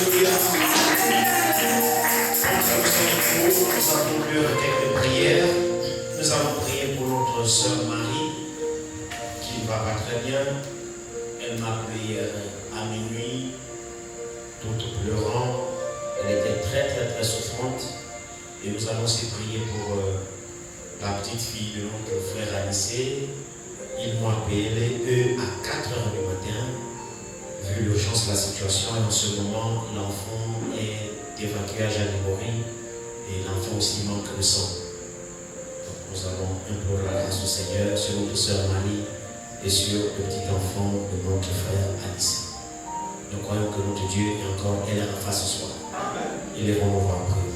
Alléluia. Nous avons eu un texte de prière. Nous allons prier pour notre sœur Marie, qui ne va pas très bien. Elle m'a appelé à minuit, toute pleurant. Elle était très souffrante. Et nous allons aussi prier pour la petite fille de notre frère Anissé. Ils m'ont appelé, eux, à 4 h du matin, vu l'urgence de la situation. Et en ce moment, l'enfant est évacué à Janemori et l'enfant aussi manque de sang. Donc nous allons implorer la grâce du Seigneur sur notre sœur Marie et sur le petit enfant de notre frère Anissé. Nous croyons que notre Dieu est encore elle en face ce soir. Élevons-nous voir prier.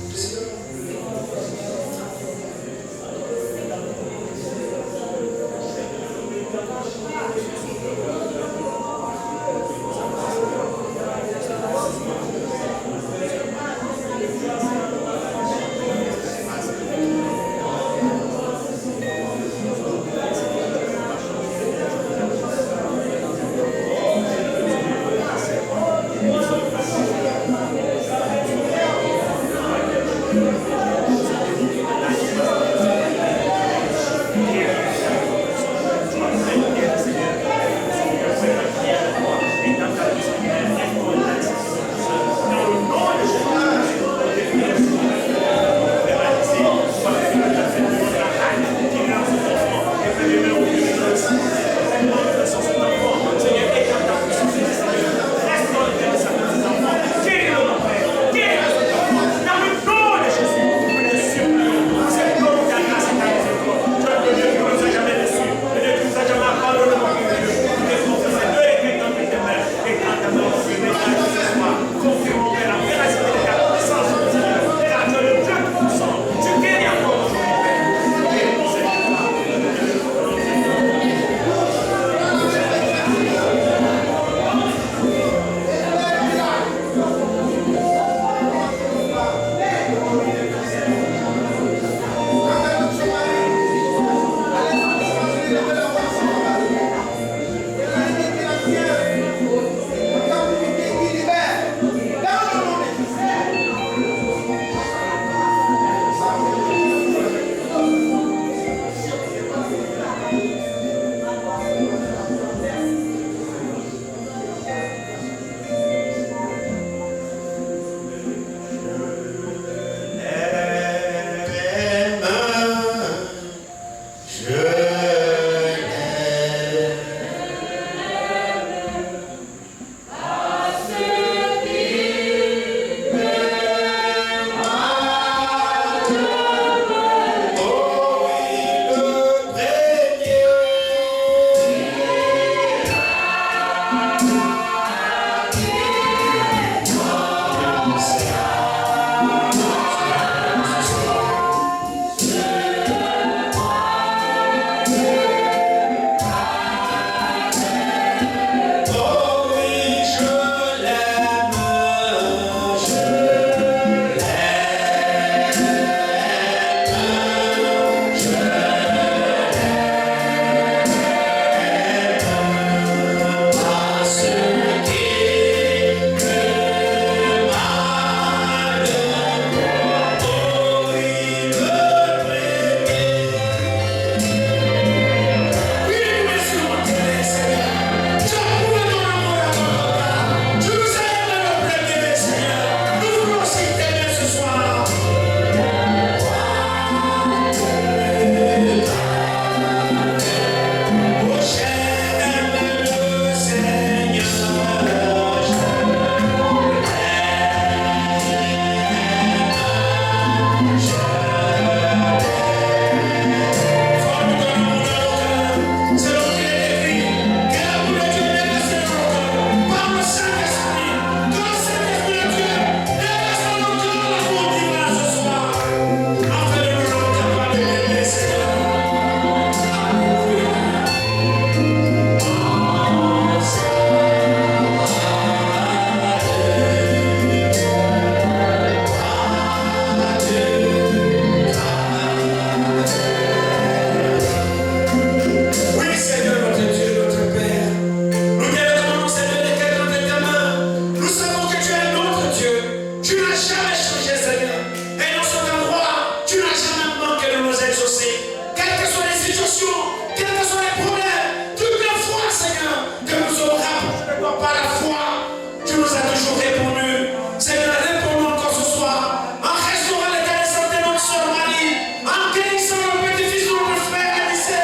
toujours répondu. Seigneur, réponds-nous encore ce soir. En restaurant l'état de santé de notre soeur Marie, en guérissant le petit-fils de notre frère Anissé,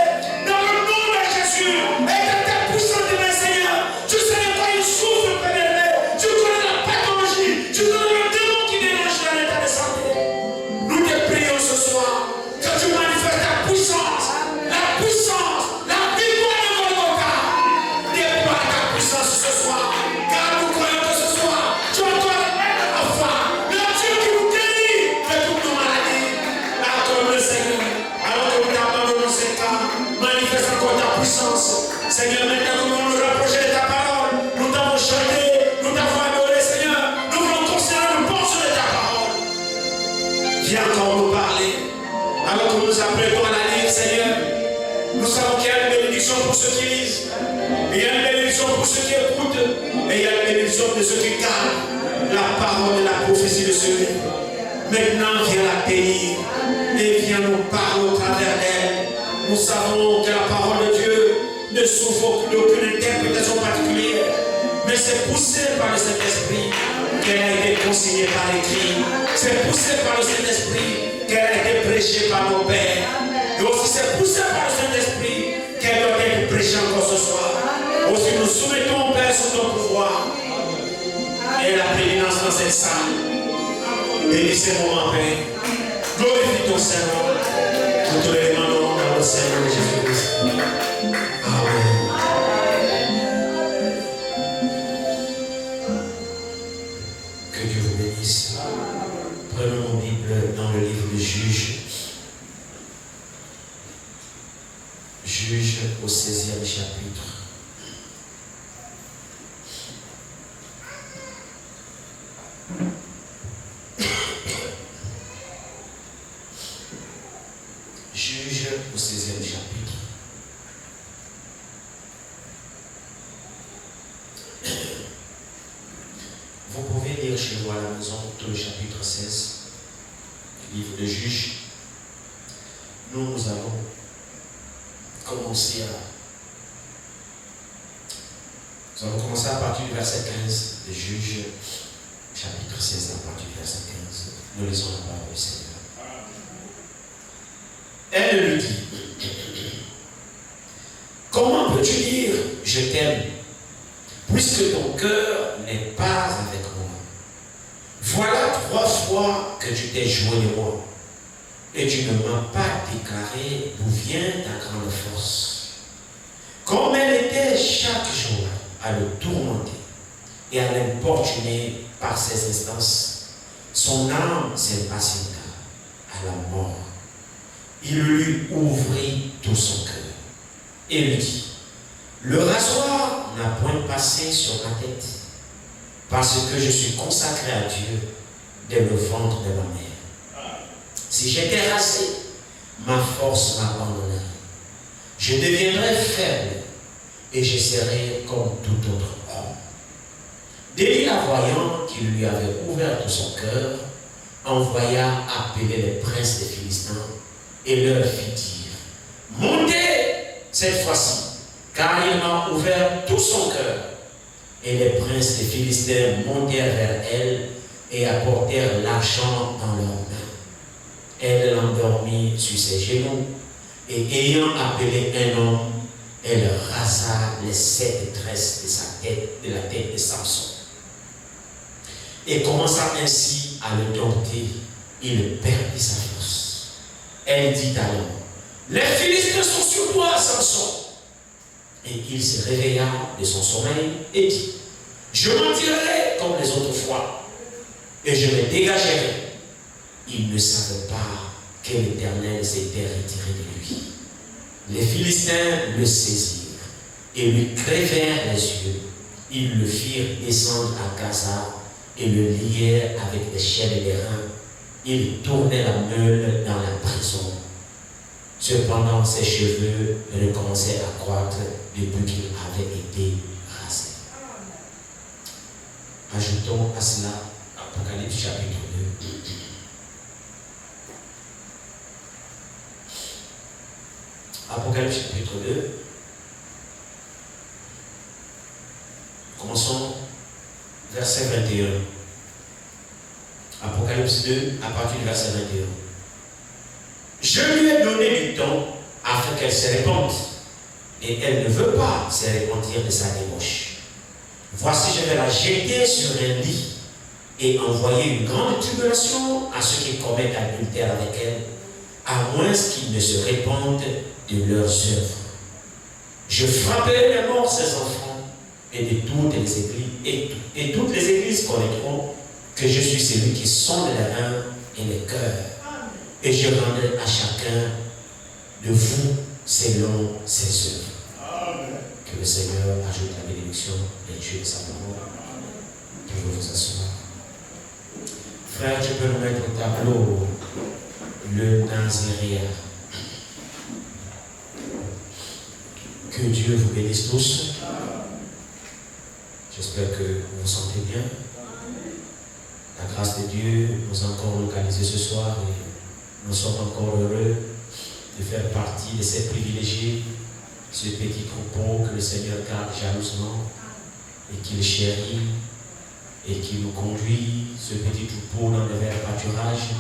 dans le nom de Jésus, et dans ta puissante main, Seigneur, tu sais de quoi il souffre, Père élevé. Tu connais la pathologie, tu connais le démon qui dérange dans l'état de santé. Nous te prions ce soir que tu manifestes ta puissance, la victoire de Golgotha. Déploie ta puissance ce soir, car nous croyons que ce soir, tu as toi la foi, le Dieu qui nous guérit de toutes nos maladies. Accorde le Seigneur, alors que nous t'abandonnons ces cas, manifeste encore ta puissance. Seigneur, maintenant que nous allons nous rapprocher de ta parole, nous t'avons chanté, nous t'avons adoré, Seigneur, nous voulons considérer le bon de ta parole. Viens encore nous parler, alors que nous nous apprêtons à la lire, Seigneur. Nous savons qu'il y a une bénédiction pour ceux qui lisent, il y a une bénédiction pour ceux qui écoutent, et il y a une bénédiction pour ceux qui gardent la parole et la prophétie de ce livre. Maintenant, viens la bénir et viens nous parler au travers d'elle. Nous savons que la parole de Dieu ne souffre d'aucune interprétation particulière, mais c'est poussé par le Saint-Esprit qu'elle a été consignée par l'écrit. C'est poussé par le Saint-Esprit qu'elle a été prêchée par nos pères. Et aussi c'est poussé par le Saint-Esprit qu'elle doit être prêchée encore ce soir. Aussi nous soumettons, Père, sous ton pouvoir et la prééminence dans cette salle. Bénis ces moments, Père. Glorifie ton Seigneur. Nous te le demandons dans le Seigneur de Jésus-Christ. Amen. Que Dieu vous bénisse. Prenons nos Bibles dans le livre de Juges. Juges au 16e chapitre. Juges au 16e chapitre. Vous pouvez lire chez vous à la maison tout le chapitre 16, livre de Juges. Nous allons commencer à partir du verset 15 de Juges, chapitre 16, à partir du verset 15. Nous lisons la parole du Seigneur. Elle lui dit: comment peux-tu dire je t'aime, puisque ton cœur n'est pas avec moi? Voilà 3 fois que tu t'es joint de moi, et tu ne m'as pas déclaré d'où vient ta grande force. Comme elle était chaque jour à le tourmenter et à l'importuner par ses instances, son âme s'impatienta à la mort. Il lui ouvrit tout son cœur et lui dit: le rasoir n'a point passé sur ma tête, parce que je suis consacré à Dieu dès le ventre de ma mère. Si j'étais rasé, ma force m'abandonnerait. Je deviendrais faible et je serais comme tout autre homme. Délila, voyant qu'il lui avait ouvert tout son cœur, envoya appeler les princes des Philistins et leur fit dire: montez cette fois-ci, car il m'a ouvert tout son cœur. Et les princes des Philistins montèrent vers elle et apportèrent l'argent dans leurs mains. Elle l'endormit sur ses genoux, et ayant appelé un homme, elle rasa les 7 tresses de sa tête, de la tête de Samson. Et commença ainsi à le dompter, il perdit sa force. Elle dit à l'homme: les Philistins sont sur toi, Samson. Et il se réveilla de son sommeil et dit: je m'en tirerai comme les autres fois, et je me dégagerai. Il ne savait pas que l'Éternel s'était retiré de lui. Les Philistins le saisirent et lui crevèrent les yeux. Ils le firent descendre à Gaza et le lièrent avec des chaînes et des reins. Ils tournaient la meule dans la prison. Cependant, ses cheveux recommençaient à croître depuis qu'il avait été rasé. Ajoutons à cela Apocalypse chapitre 2. Apocalypse chapitre 2. Commençons verset 21. Apocalypse 2, à partir du verset 21. Je lui ai donné du temps afin qu'elle se répande, et elle ne veut pas se repentir de sa débauche. Voici, je vais la jeter sur un lit et envoyer une grande tribulation à ceux qui commettent adultère avec elle, à moins qu'ils ne se répandent de leurs œuvres. Je frapperai à mort ses enfants, et de toutes les églises, et toutes les églises connaîtront que je suis celui qui sonde les reins et les cœurs. Et je rendrai à chacun de vous selon ses œuvres. Amen. Que le Seigneur ajoute la bénédiction et Dieu de sa parole. Pouvez vous asseoir. Frère, tu peux nous mettre au tableau le Nazaréen. Que Dieu vous bénisse tous. J'espère que vous vous sentez bien. La grâce de Dieu nous a encore localisés ce soir et nous sommes encore heureux de faire partie de ces privilégiés, ce petit troupeau que le Seigneur garde jalousement et qu'il chérit et qui nous conduit, ce petit troupeau, dans les verts pâturages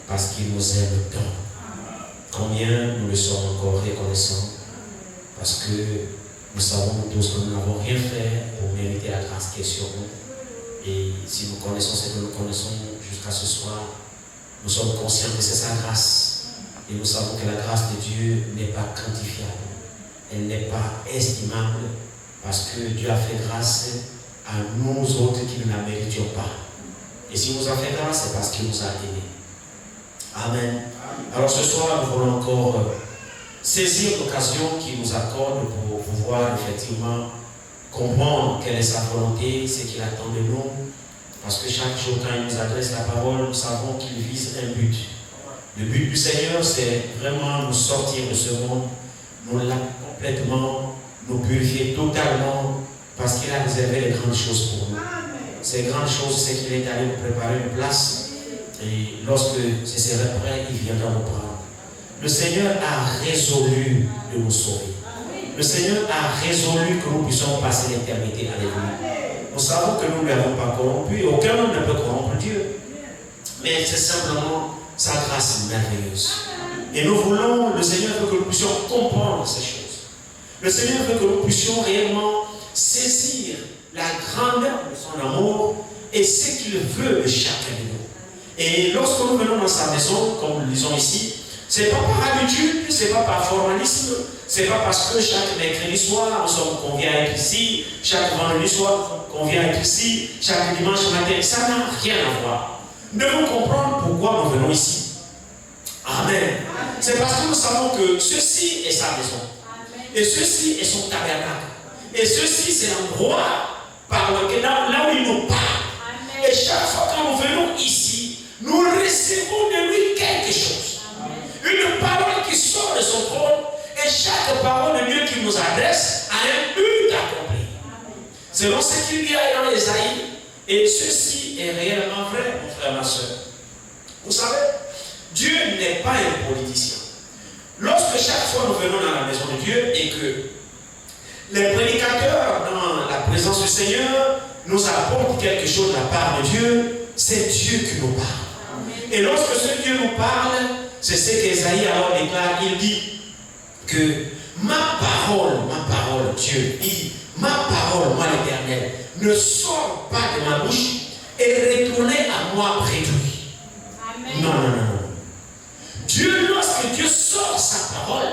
parce qu'il nous aime tant. Combien nous le sommes encore reconnaissants parce que nous savons tous que nous n'avons rien fait pour mériter la grâce qui est sur nous. Et si nous connaissons ce que nous connaissons jusqu'à ce soir, nous sommes conscients que c'est sa grâce. Et nous savons que la grâce de Dieu n'est pas quantifiable. Elle n'est pas estimable parce que Dieu a fait grâce à nous autres qui ne la méritions pas. Et si nous a fait grâce, c'est parce qu'il nous a aimés. Amen. Alors ce soir, nous voulons encore saisir l'occasion qu'il nous accorde pour pouvoir effectivement comprendre quelle est sa volonté, ce qu'il attend de nous. Parce que chaque jour, quand il nous adresse la parole, nous savons qu'il vise un but. Le but du Seigneur, c'est vraiment nous sortir de ce monde, nous laver complètement, nous purifier totalement, parce qu'il a réservé les grandes choses pour nous. Ces grandes choses, c'est qu'il est allé nous préparer une place. Et lorsque ce serait prêt, il viendra nous prendre. Le Seigneur a résolu de nous sauver. Le Seigneur a résolu que nous puissions passer l'éternité avec lui. Nous savons que nous ne l'avons pas corrompu et aucun homme ne peut corrompre Dieu. Mais c'est simplement sa grâce merveilleuse. Et nous voulons, le Seigneur veut que nous puissions comprendre ces choses. Le Seigneur veut que nous puissions réellement saisir la grandeur de son amour et ce qu'il veut de chacun de nous. Et lorsque nous venons dans sa maison, comme nous le lisons ici, ce n'est pas par habitude, ce n'est pas par formalisme, ce n'est pas parce que chaque mercredi soir, nous sommes conviés à être ici, chaque vendredi soir, nous sommes conviés à être ici, chaque dimanche matin, ça n'a rien à voir. Nous devons comprendre pourquoi nous venons ici. Amen. C'est parce que nous savons que ceci est sa maison. Et ceci est son tabernacle. Et ceci, c'est l'endroit par lequel, là où il nous parle. Et chaque fois que nous venons ici, nous recevons de lui quelque chose. Une parole qui sort de son trône. Et chaque parole de Dieu qui nous adresse a un but accompli. Selon ce qu'il y a dans Ésaïe. Et ceci est réellement vrai, mon frère, ma soeur. Vous savez, Dieu n'est pas un politicien. Lorsque chaque fois nous venons dans la maison de Dieu et que les prédicateurs dans la présence du Seigneur nous apportent quelque chose de la part de Dieu, c'est Dieu qui nous parle. Et lorsque ce Dieu nous parle, c'est ce qu'Ésaïe alors déclare, il dit que ma parole, Dieu dit, ma parole, moi l'Éternel, ne sort pas de ma bouche et retournez à moi près de lui. Amen. Non. Dieu, lorsque Dieu sort sa parole,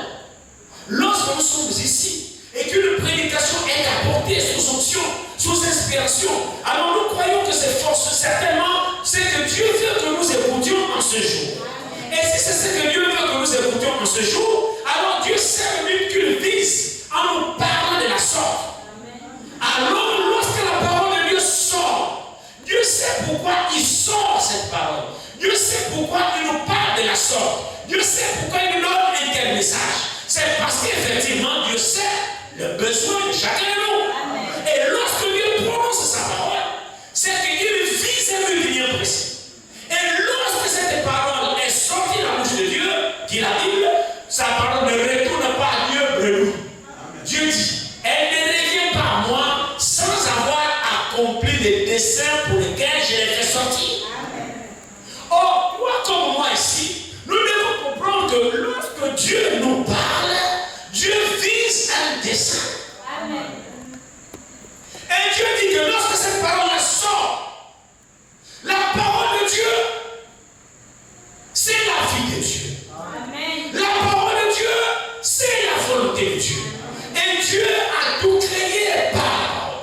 lorsque nous sommes ici et qu'une prédication est apportée sous onction, sous inspiration, alors nous croyons que c'est force, certainement, c'est que Dieu veut que nous écoutions en ce jour. Et si c'est ce que Dieu veut que nous écoutions en ce jour, alors Dieu sait le but qu'il vise en nous parlant de la sorte. Alors, lorsque la parole de Dieu sort, Dieu sait pourquoi il sort cette parole. Dieu sait pourquoi il nous parle de la sorte. Dieu sait pourquoi il nous donne un tel message. C'est parce qu'effectivement, Dieu sait le besoin de chacun de nous. Et lorsque Dieu prononce sa parole, c'est qu'il vise un but bien précis. Et lorsque cette parole est sortie de la bouche de Dieu, dit la Bible, sa parole ne retourne pas à Dieu bredouille. Dieu dit, elle ne revient pas à moi sans avoir accompli les desseins dessein pour lequel je les fais sortir. Or, toi comme moi ici, nous devons comprendre que lorsque Dieu nous parle, Dieu vise un dessein. Amen. Et Dieu dit que lorsque cette parole sort, la parole de Dieu, c'est la vie de Dieu. Amen. La parole de Dieu, c'est la volonté de Dieu. Et Dieu a tout créé par la parole.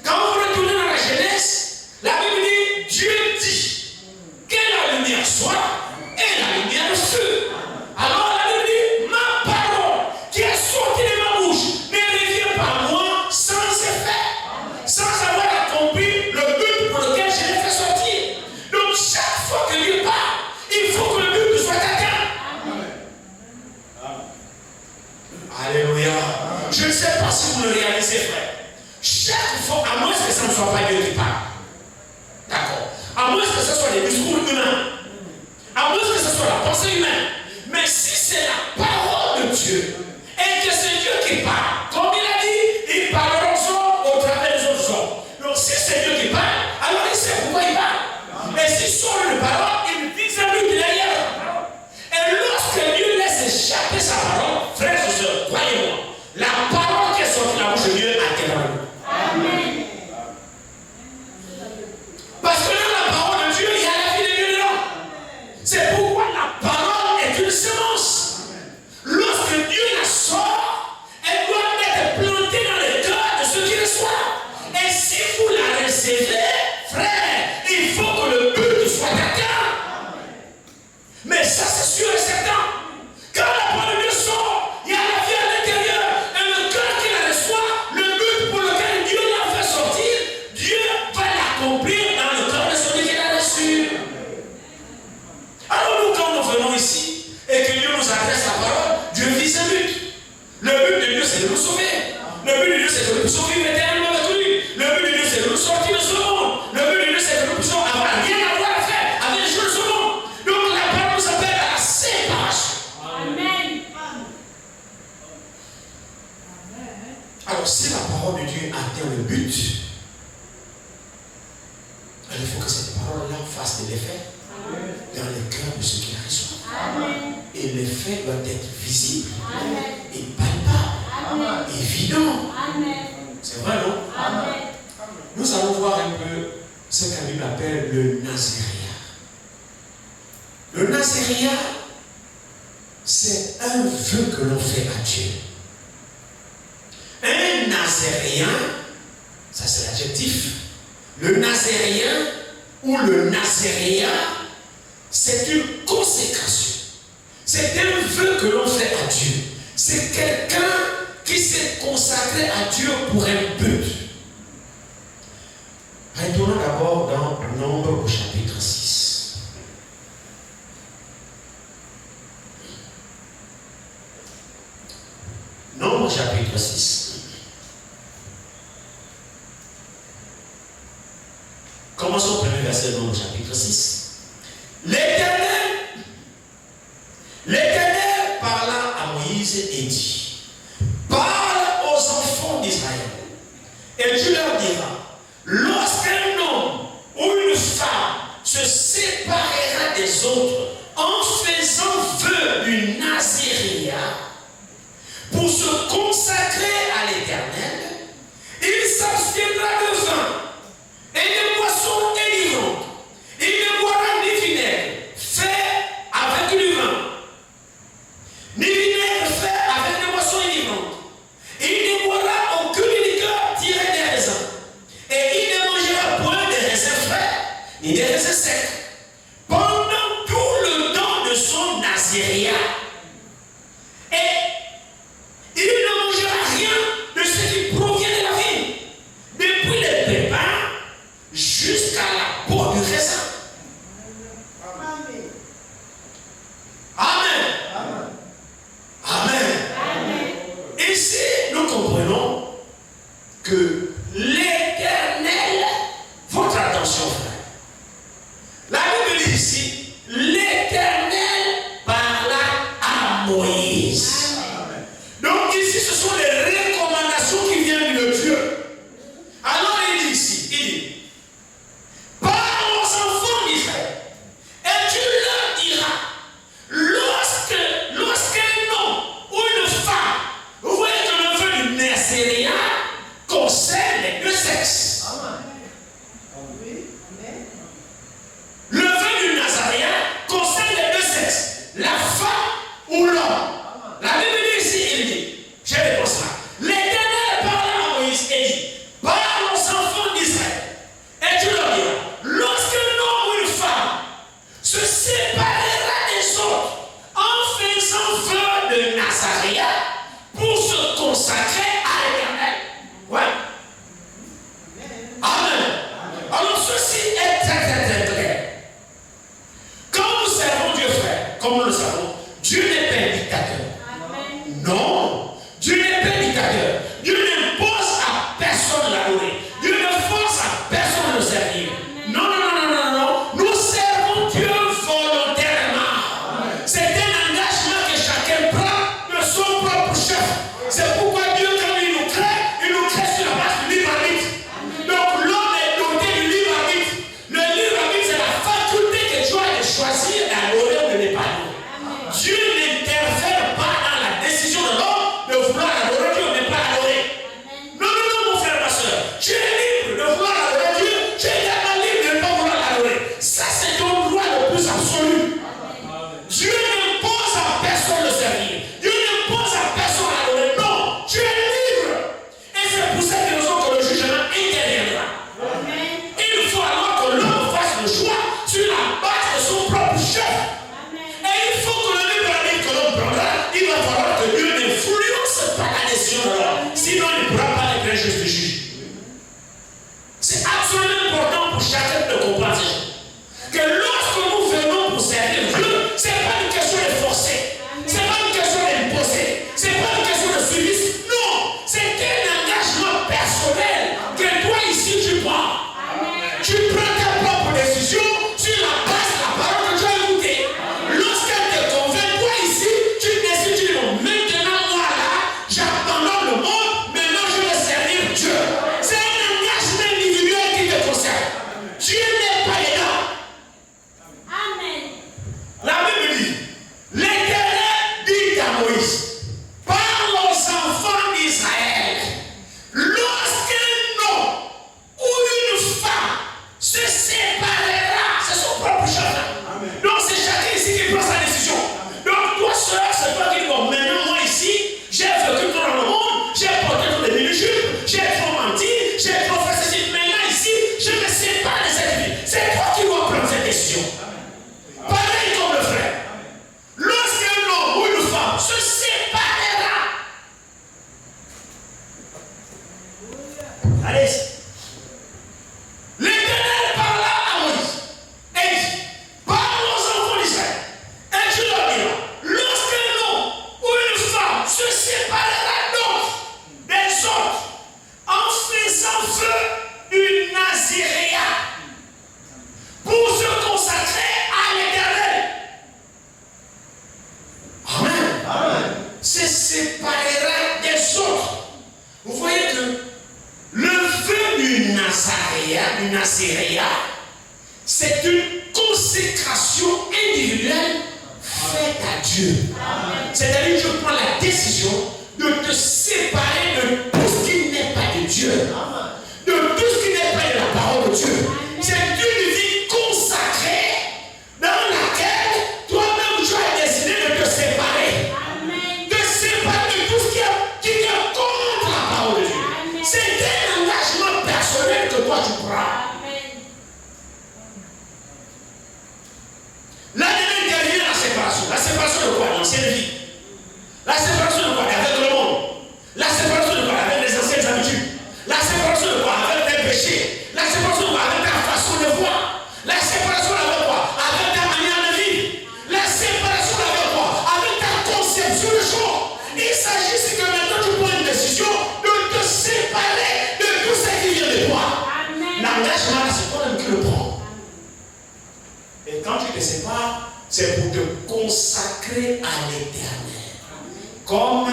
Quand vous retournez dans la Genèse, la Bible dit, Dieu dit que la lumière soit et la lumière fut. Alors la Bible dit, ma parole qui est sortie de ma bouche ne revient pas à moi sans effet, sans avoir accompli le but pour lequel je l'ai fait sortir. Donc chaque fois que Dieu parle, il faut que le but soit atteint. Alléluia. Je ne sais pas si vous le réalisez, frère. Chaque fois, à moins que ça ne soit pas Dieu qui parle. D'accord. À moins que ce soit des discours humains. À moins que ce soit la pensée humaine. Mais si c'est la parole de Dieu, et que c'est Dieu qui parle, comme il a dit, ils parleront au travers des autres hommes. Donc si c'est Dieu qui parle, alors il sait pourquoi il parle. Et s'il sort une parole, il dit à lui derrière la parole. Et lorsque Dieu laisse échapper sa parole, frères et sœurs, croyez-moi, la parole qui est sortie de la bouche de Dieu a été rendue. Amen. Parce que dans la parole de Dieu, il y a la vie de Dieu dedans. C'est pourquoi la parole est une semence. Lorsque Dieu la sort, elle doit être plantée dans le cœur de ceux qui reçoivent. Et si vous la recevez, frère, il faut que le but soit atteint. Mais ça, c'est sûr et certain. Quand la parole de Dieu sort, il y a la vie à l'intérieur. Et le cœur qui la reçoit, le but pour lequel Dieu l'a fait sortir, Dieu va l'accomplir dans le cœur de celui qui l'a reçu. Alors nous, quand nous venons ici, et que Dieu nous adresse la parole, Dieu vise un but. Le but de Dieu, c'est de nous sauver. Le but de Dieu, c'est de nous sauver éternellement avec lui. Le but de Dieu, c'est de nous sortir de ce monde. Le but de Dieu, c'est que nous puissions avoir rien à voir à faire avec les choses de ce monde. Donc la parole nous appelle à la séparation. Amen. Alors si la parole de Dieu atteint le but, alors il faut que cette parole-là fasse de l'effet dans le cœur de ceux qui la reçoivent. Amen. Et l'effet doit être visible Amen. et palpable, Amen. évident. Amen. C'est vrai, non? Amen. Nous allons voir un peu ce que la Bible appelle le nazaréat. Le nazaréat, c'est un vœu que l'on fait à Dieu. Un nazaréen, ça c'est l'adjectif. Le nazaréen ou le nazaréat, c'est une consécration. C'est un vœu que l'on fait à Dieu. C'est quelqu'un qui s'est consacré à Dieu pour un but. Retournons d'abord dans Nombre au chapitre 6. Nombre chapitre 6. Commençons au premier verset de Nombre chapitre 6. L'Éternel parla à Moïse et dit, parle aux enfants d'Israël et tu leur diras, lorsqu'un homme ou une femme se séparera des autres en faisant vœu du nazaréat pour se consacrer à l'Éternel, il s'abstiendra de vin et de boissons délirantes. Il ne boira ni vinaigre fait avec du vin, ni vinaigre fait avec des boissons délirantes. Il ne boira aucune liqueur tirée des raisins. Et il ne mangera point des raisins frais, ni des raisins secs, pendant tout le temps de son nazaréat. Et il ne mangera rien de ce qui provient de la vigne, depuis les pépins jusqu'à la peau du raisin. Amen. Amen. Amen. Ici, nous comprenons que l'Éternel, votre attention, frère. La Bible dit ici, l'Éternel parla à Moïse. Amen. Donc ici, ce sont les recommandations qui viennent de Dieu. Alors il dit ici, il dit, le choix sur la base de son propre chef. Et il faut que le libre que l'on prendra, il va falloir que Dieu n'influence pas la décision de l'homme. Sinon, il ne pourra pas être un juste juge. C'est absolument important pour chacun de comprendre que lorsque nous venons pour servir Dieu, ce n'est pas une question de forcer, ce n'est pas une question d'imposer, ce n'est pas une question de suivi. Non, c'est un engagement personnel que toi ici tu prends. Tu prends ta propre décision sur la base de la parole que tu as écoutée. Lorsqu'elle te convainc, toi ici, tu décides, tu dis non, maintenant moi là, j'abandonne le monde, maintenant je vais servir Dieu. C'est un engagement individuel qui te concerne. Dieu n'est pas dedans. Amen. La Bible dit, l'Éternel dit à Moïse, parle aux enfants d'Israël, lorsqu'un homme ou une femme se séparera, c'est son propre chemin. Donc c'est chacun ici qui prend sa décision. Donc toi seul, c'est toi qui dis, bon, maintenant moi ici, j'ai vécu tout dans le monde, j'ai porté tous les mini-jupes, j'ai trop menti, j'ai trop fait ceci. Maintenant ici, je me sépare de cette vie. C'est toi qui dois prendre cette décision. Pareil comme le frère. Lorsqu'un homme ou une femme se séparera, allez, l'Éternel parla à Moïse et dit, parle aux enfants d'Israël et tu leur diras, lorsqu'un homme ou une femme se séparera donc des autres en faisant feu d'une naziréa pour se consacrer à l'Éternel. Amen. Se séparera des autres. Vous voyez que le feu du Nazaréa, c'est une consécration individuelle faite à Dieu. C'est-à-dire que tu prends la décision de te séparer de tout ce qui n'est pas de Dieu, de tout ce qui n'est pas de la parole de Dieu. C'est une vie consacrée dans laquelle toi-même tu as décidé de te séparer. De séparer de tout ce qui est contre la parole de Dieu. C'est un engagement personnel que toi tu prends. Là, il y a la séparation. La séparation de quoi? L'ancienne vie. La séparation de quoi? Avec le monde. La séparation de quoi? Avec les anciennes habitudes. La séparation de quoi? Avec tes péchés. La séparation de quoi? Avec ta façon de voir. La séparation avec quoi? Avec ta manière de vivre. La séparation avec quoi? Avec ta conception de choses. Il s'agit c'est que maintenant tu prends une décision de te séparer de tout ce qui vient de toi. L'engagement, c'est toi-même qui le prends. Et quand tu te sépares, c'est pour te consacrer à l'Éternel. Comme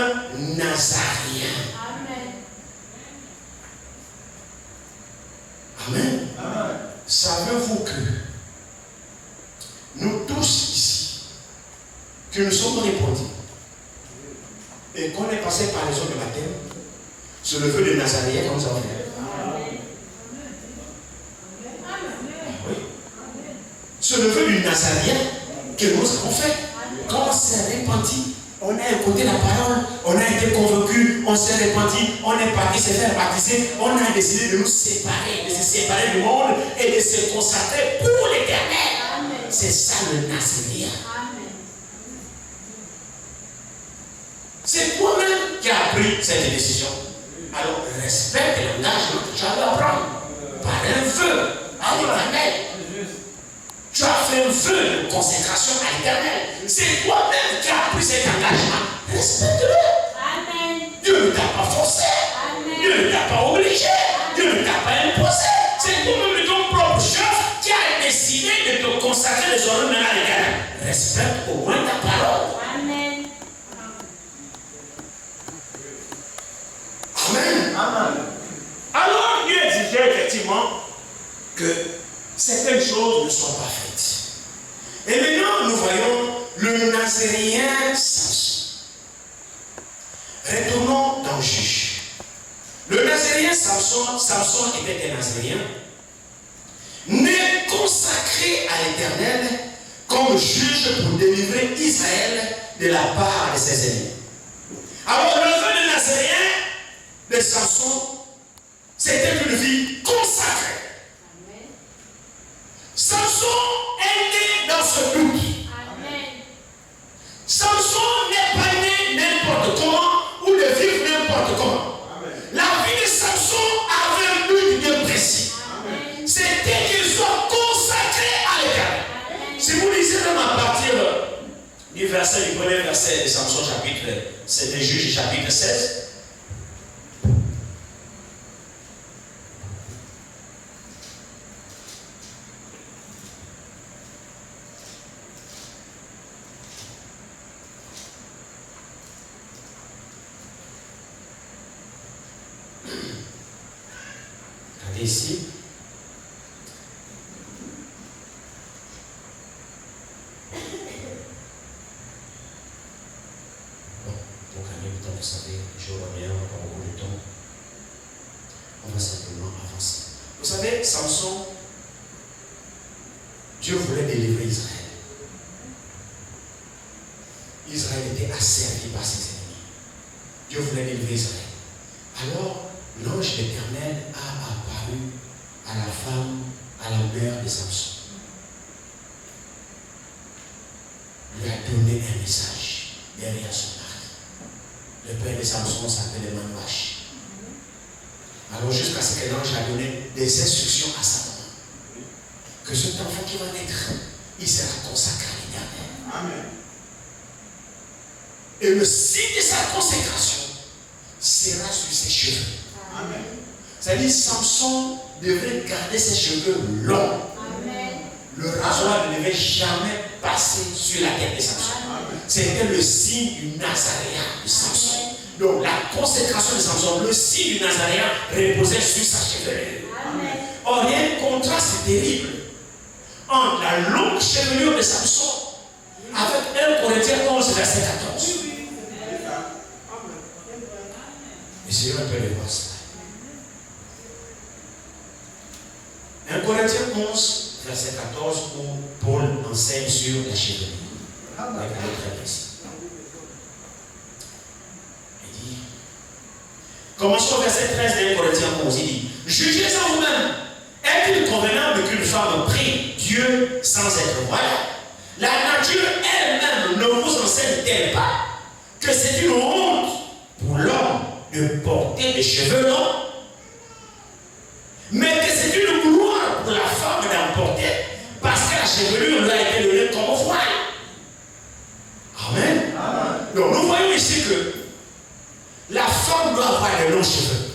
Nazarien. Amen. Savez-vous que nous tous ici, que nous sommes répandus et qu'on est passé par les eaux de baptême, sur le feu de Nazarien, comme ça on fait. Oui. Sur le feu du Nazarien que nous avons fait, quand on s'est répandu, on a écouté la parole, on a été convaincu, on s'est répandu, on est parti se faire baptiser, on a décidé de nous séparer, de se séparer du monde et de se consacrer pour l'Éternel. C'est ça le Nazarien. C'est toi-même qui as pris cette décision. Alors respecte l'engagement que tu as à prendre par un feu à l'Éternel. Tu as fait un feu de consécration à l'Éternel. C'est toi-même qui as pris cet engagement. Respecte-le. Dieu ne t'a pas forcé. Dieu ne t'a pas obligé. Dieu ne t'a pas imposé. C'est toi-même ton propre chef qui a décidé de te consacrer les oreilles à l'Éternel. Respecte au moins ta parole. Amen. Alors Dieu exigeait effectivement que certaines choses ne soient pas faites. Et maintenant, nous voyons le Nazarien Samson. Retournons dans Juge. Le Nazarien Samson était un Nazarien, né consacré à l'Éternel comme juge pour délivrer Israël de la part de ses ennemis. Alors, le vœu de Nazarien de Samson, c'était une vie consacrée. Samson est né dans ce doute. Amen. Samson n'est pas né n'importe comment ou de vivre n'importe comment. La vie de Samson avait un but bien précis. C'était qu'il soit consacré à l'Éternel. Si vous lisez même à partir du premier verset de Samson chapitre, c'est des Juges chapitre 16. Regardez ici. Pour gagner du temps, vous savez, je reviens pas beaucoup de temps. On va simplement avancer. Vous savez, Samson, Dieu voulait délivrer Israël. Israël était asservi par ses ennemis. Dieu voulait délivrer Israël. Alors, l'ange de l'Éternel a apparu à la femme, à la mère de Samson. Lui a donné un message derrière son mari. Le père de Samson s'appelait Manoach. Alors jusqu'à ce que l'ange a donné des instructions à sa maman. Que cet enfant qui va naître, il sera consacré à l'Éternel. Amen. Et le signe de sa consécration sera sur ses cheveux. Amen. C'est-à-dire Samson devait garder ses cheveux longs. Amen. Le rasoir ne devait jamais passer sur la tête de Samson. C'était le signe du Nazaréen de Samson. Amen. Donc la consécration de Samson, le signe du Nazaréen reposait sur sa chevelure. Amen. Or, il y a un contraste terrible entre la longue chevelure de Samson avec 1 Corinthiens 11, verset 14. Essayons un peu de voir ça. 1 Corinthiens 11, verset 14, où Paul enseigne sur la chevelure. Avec un autre précis. Il dit, commençons au verset 13 de 1 Corinthiens 11, il dit, jugez en vous-même, est-il convenable qu'une femme prie Dieu sans être voilée? La nature elle-même ne vous enseigne-t-elle pas que c'est une honte pour l'homme de porter des cheveux longs, mais que c'est une gloire pour la femme d'en porter parce que la chevelure lui a été donnée comme voile. Amen. Amen. Donc nous voyons ici que la femme doit avoir de longs cheveux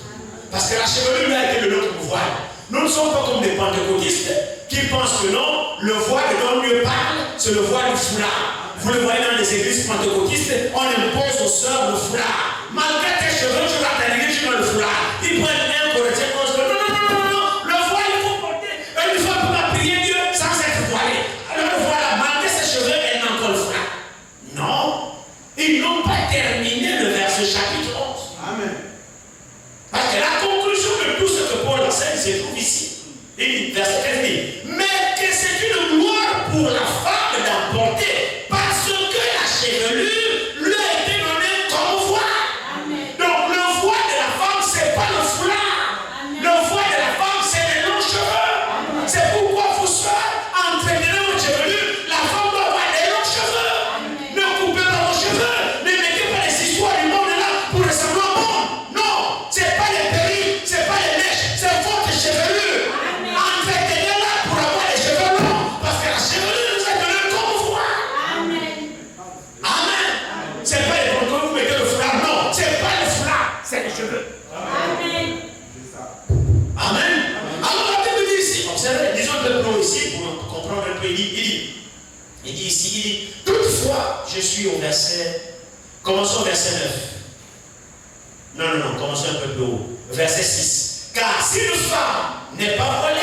parce que la chevelure lui a été donnée comme voile. Nous ne sommes pas comme des pentecôtistes qui pensent que non, le voile dont Dieu parle, c'est le voile du foulard. Vous le voyez dans les églises pentecôtistes, on impose aux sœurs le foulard. Malgré tes cheveux, tu vas t'allumer, tu mets le foulard. Ils prennent 1 Corinthiens 11. Non. Le voile, il faut porter. Une fois pour la prier Dieu sans être voilé. Alors le voile, malgré ses cheveux, elle n'a encore le foulard. Non. Ils n'ont pas terminé le verset chapitre 11. Amen. Parce que la conclusion de tout ce que Paul enseigne se trouve ici. Il dit, verset 13, il dit, mais que c'est une gloire pour la femme d'en porter parce que la chevelure lui a été donnée comme voile. Amen. Donc le voile de la femme, ce n'est pas le foulard. Amen. Le voile de la femme, c'est les longs cheveux. Amen. C'est pourquoi vous soyez entretenez vos chevelures. La femme doit avoir des longs cheveux. Amen. Ne coupez pas vos cheveux. Ne mettez pas les histoires du monde là pour ressembler au monde. Non, ce n'est pas les perruques, ce n'est pas les mèches, c'est votre chevelure. Entretenez-la pour avoir les cheveux longs, parce que la chevelure nous a donné comme voile. Amen. Amen. C'est pas les bonnes que vous mettez le foulard, non, c'est pas le foulard, c'est les cheveux. Amen. Amen. Alors la Bible dit ici, observez, disons un peu plus haut ici pour comprendre un peu, il dit ici, toutefois, je suis au verset, commençons au verset 9. Non, commençons un peu plus haut. Verset 6. Car si une femme n'est pas voilée,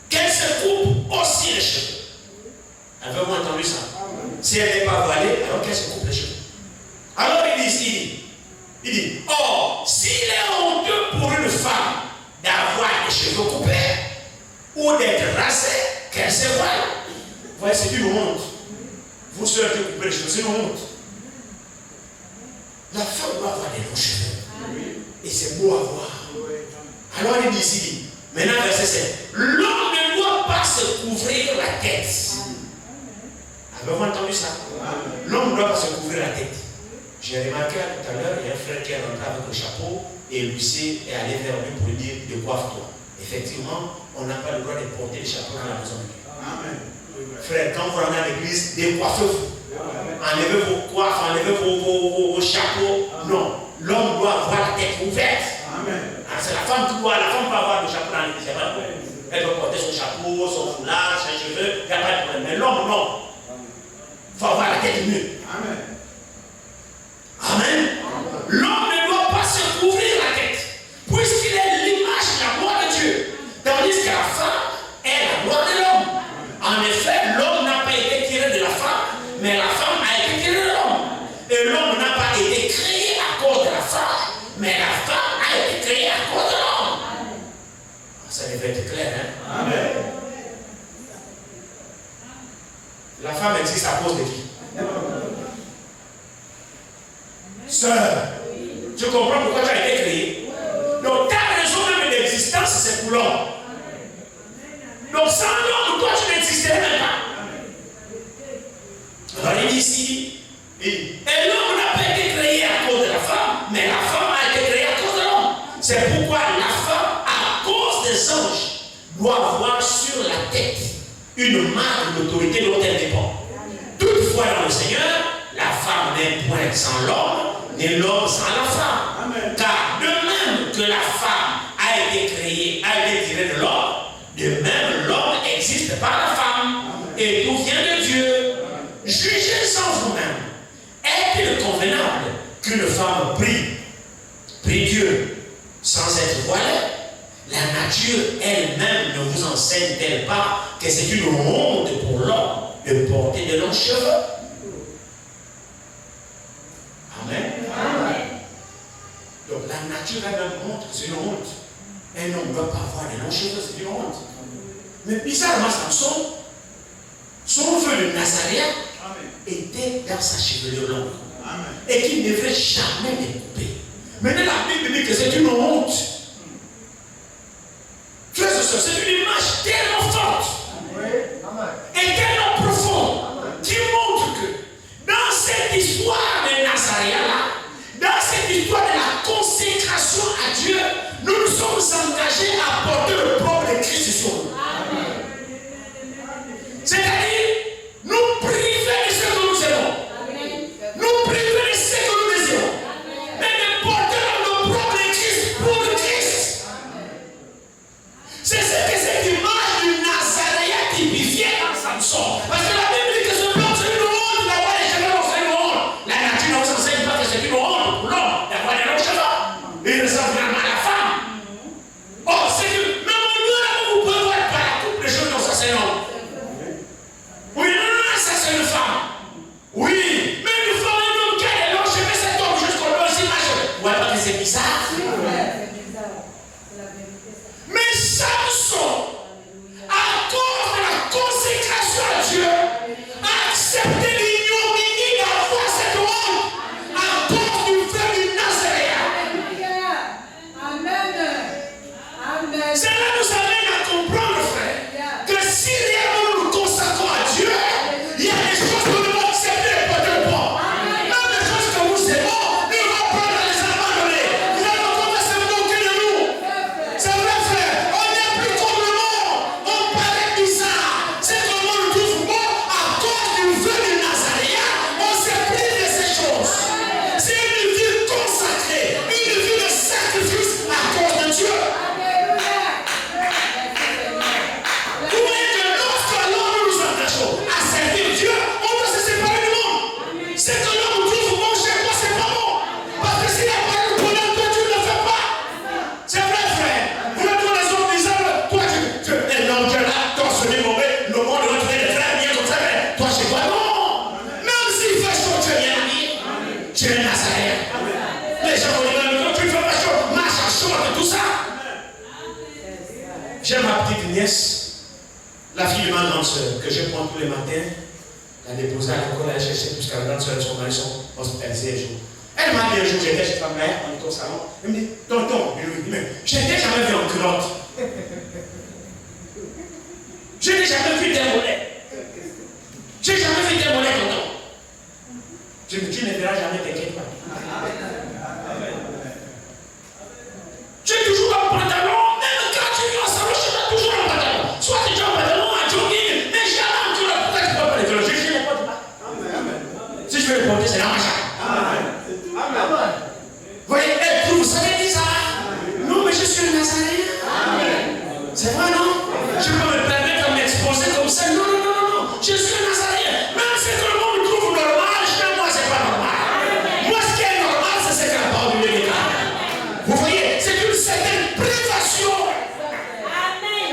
qu'elle se coupe aussi les cheveux. Avez-vous entendu ça? Si elle n'est pas voilée, alors qu'elle se coupe les cheveux. Alors il dit, or, s'il est honteux pour une femme d'avoir les cheveux coupés ou d'être rasée, qu'elle se voile. Vous voyez, c'est une honte. Vous sœurs qui coupez les cheveux, c'est une honte. La femme doit avoir des longs cheveux. Et c'est beau à voir. Alors il dit ici, maintenant verset 7, l'homme ne doit pas se couvrir la tête. Avez-vous entendu ça? L'homme ne doit pas se couvrir la tête. J'ai remarqué tout à l'heure, il y a un frère qui est rentré avec le chapeau et Lucie est allé vers lui pour lui dire décoiffe-toi. Effectivement, on n'a pas le droit de porter le chapeau dans la maison de Dieu. Amen. Frère, quand vous rentrez à l'église, décoiffez-vous. Enlevez vos coiffes, enlevez vos chapeaux. Non, l'homme doit avoir la tête ouverte. Amen. C'est la femme qui doit, la femme peut avoir le chapeau dans l'église. Elle doit porter son chapeau, son foulard, ses cheveux, il n'y a pas de problème. Mais l'homme, non. Il faut avoir la tête nue. Amen. Amen. L'homme ne doit pas se couvrir la tête, puisqu'il est l'image de la gloire de Dieu. Tandis que la femme est la gloire de l'homme. En effet, l'homme n'a pas été tiré de la femme, mais la femme a été tirée de l'homme. Et l'homme n'a pas été créé à cause de la femme, mais la femme a été créée à cause de l'homme. Ça devait être clair, hein? Amen. La femme existe à cause de qui? Sœur, tu comprends pourquoi tu as été créé? Donc ta raison même d'existence, c'est pour l'homme. Donc sans l'homme, toi tu n'existerais même pas. Alors il dit ici, et l'homme n'a pas été créé à cause de la femme, mais la femme a été créée à cause de l'homme. C'est pourquoi la femme, à cause des anges, doit avoir sur la tête une marque d'autorité dont elle dépend. Toutefois dans le Seigneur, la femme n'est point sans l'homme, ni l'homme sans la femme. Amen. Car de même que la femme a été créée, a été tirée de l'homme, de même l'homme existe par la femme. Amen. Et tout vient de Dieu. Jugez sans vous-même. Est-il convenable qu'une femme prie Dieu sans être voilée? La nature elle-même ne vous enseigne-t-elle pas que c'est une honte pour l'homme de porter de longs cheveux? Amen. Amen. Donc la nature elle-même montre que c'est une honte. Un homme ne doit pas avoir de longs cheveux, c'est une honte. Mais bizarrement, Samson, son feu de Nazaréen était dans sa chevelure longue. Amen. Et qu'il ne devrait jamais les couper. Maintenant la Bible dit que c'est une honte. Frères et sœurs, c'est une image tellement forte et tellement profonde qui montre que dans cette histoire de Nazaréen, dans cette histoire de la consécration à Dieu, nous nous sommes engagés à porter le propre de Christ sur nous. C'est-à-dire, nous priver de ce que nous aimons, nous priver de ce que nous désirons, mais de porter le propre de Christ pour le Christ. C'est ce que cette image du Nazaréen typifiait dans Samson. Parce que la Bible dit que ce blanc c'est une honte d'avoir les cheveux longs, c'est une honte. La nature ne vous enseigne pas que c'est une honte pour l'homme d'avoir les longs cheveux. Il ressemble finalement à la femme. Oh, c'est que même nous, vous pouvez voir par la coupe de cheveux, non, ça c'est un homme. Oui, non, ça c'est une femme. Oui, mais une femme, un homme qui a les longs cheveux, c'est homme jusqu'au long, c'est ma cheveux. Vous voyez pas que c'est bizarre? Mais Samson, à cause de la consécration à Dieu, a accepté l'ignominie d'avoir cette honte à cause du feu du Nazaréen. Amen. Cela nous amène à comprendre, frère, que si réellement nous nous consacrons à Dieu, il y a des choses que nous devons accepter et porter le poids. Même les choses que nous aimons, nous devons prendre les abandonner. Nous allons commencer à se moquer de nous. C'est vrai, frère, on n'est plus comme le monde. On paraît bizarre. C'est que le monde trouve bon à cause du feu du Nazaréen. On se prive de ces choses. C'est une vie consacrée, une vie de sacrifice à cause de Dieu. Vous voyez que lorsque l'homme nous engageons à servir Dieu, on doit se séparer du monde. C'est que l'homme trouve bon chez toi, c'est pas bon. Parce que s'il n'y a pas de bonheur, toi tu ne le fais pas. C'est vrai, frère. Vous êtes tous les hommes disant, toi tu es l'homme, tu es là, toi ce n'est mauvais, le monde doit trouver des frères bien comme ça, mais toi chez toi, non. Même s'il fait chaud, tu es bien habillé. Tu es Nazaréen. Les gens vont dire, quand tu fais pas chaud, marche à chaud et tout ça. J'ai ma petite nièce, la fille de ma grande soeur, que je prends tous les matins, la déposer à l'école, elle chercher, puisque la grande soeur et son mari sont hospitalisés un jour. Elle m'a dit un jour, j'étais chez ma mère, on était au salon, elle me dit, tonton, je lui dis, mais je n'étais jamais vu en culotte. Je Je n'ai jamais vu des mollets. Je n'ai jamais vu des mollets tonton. Tu ne verras jamais, t'inquiète pas. Tu es toujours en pantalon, même quand tu viens au salon, tu es toujours en pantalon. Soit tu es en pantalon, en jogging, mais jamais en jogging. Pourquoi tu ne peux pas les jogging? Je ne les porte pas. Si je veux les porter, c'est la machin. Amen. Vous voyez, vous savez qui ça? Non, mais je suis un Nazaréen. C'est vrai, non? Je peux me permettre de m'exposer comme ça. Non, non, non, non, non. Je suis un Nazaréen. Même si tout le monde me trouve normal, chez moi, c'est pas normal. Moi, ce qui est normal, c'est ce que la parole de Dieu dit. Vous voyez, c'est une certaine privation.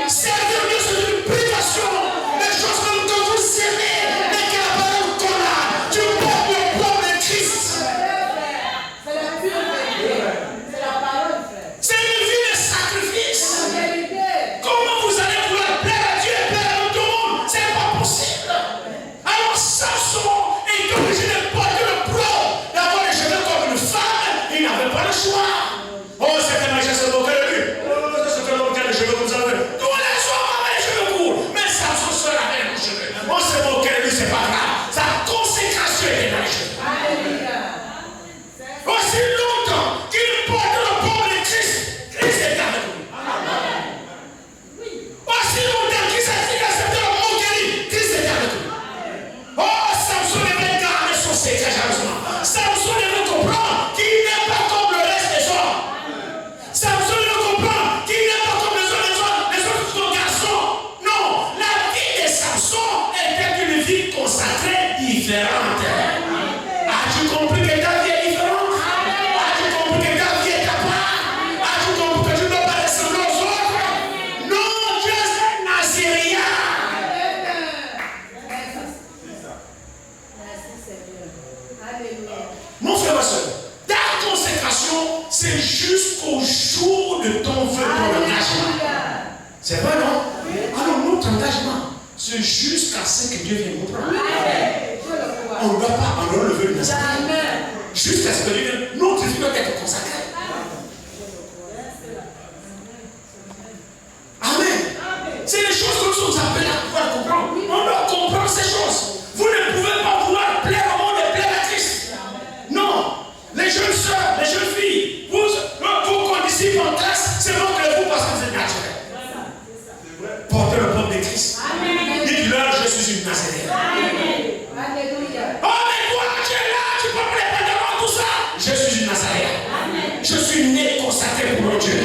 Servir Dieu, c'est une privation. Les choses comme que vous aimez, mais que la parole qu'on a, tu portes le corps de Christ. C'est une vie de sacrifice. Comment vous allez vouloir plaire à Dieu et plaire à tout le monde? C'est pas possible. Alors Samson est obligé de porter le poids d'avoir les cheveux comme une femme. Il n'avait pas le choix. Oh, c'était ma chasse au cœur de lui. Oh, c'est un homme qui a les cheveux comme ça. Tous les soirs, on avait les cheveux courts. Mais Samson seul avait les cheveux. On se moquait de lui, c'est pas grave. Sa consécration était dans les cheveux. Aussi longtemps qu'il porte le corps de Christ, Christ est avec lui. Aussi longtemps qu'il s'est accepté la moquerie, Christ est avec lui. Oh, Samson devait garder son secret jalousement. Samson devait comprendre qu'il n'est pas comme le reste des hommes. Samson devait comprendre qu'il n'est pas comme les autres garçons. Non, la vie de Samson était une vie consacrée différente. As-tu compris que ta vie est différente? As-tu compris que ta vie est à part? As-tu compris que tu ne dois pas ressembler aux autres? Non, tu es un Nazaréen. Mon frère, ma soeur, ta consécration, c'est jusqu'au jour de ton vœu, ton engagement. C'est vrai, non? Alors, notre engagement, c'est jusqu'à ce que Dieu vienne nous prendre. On ne doit pas enlever le Nazaréen. Jusqu'à ce que Dieu vienne. Notre vie doit être consacrée. Amen. C'est les choses que nous sommes appelés à pouvoir comprendre. On doit comprendre ces choses. Vous ne pouvez pas vouloir plaire au monde et plaire à Christ. Non. Les jeunes soeurs, les jeunes filles, vos condisciples en classe, c'est bon que vous parce que vous êtes naturels. Portez le peuple de Christ. Dites-leur, je suis une Nazaréenne. Oh, mais toi, tu es là, tu portes les pantalons, tout ça. Je suis une Nazaréenne. Je suis né consacré pour mon Dieu.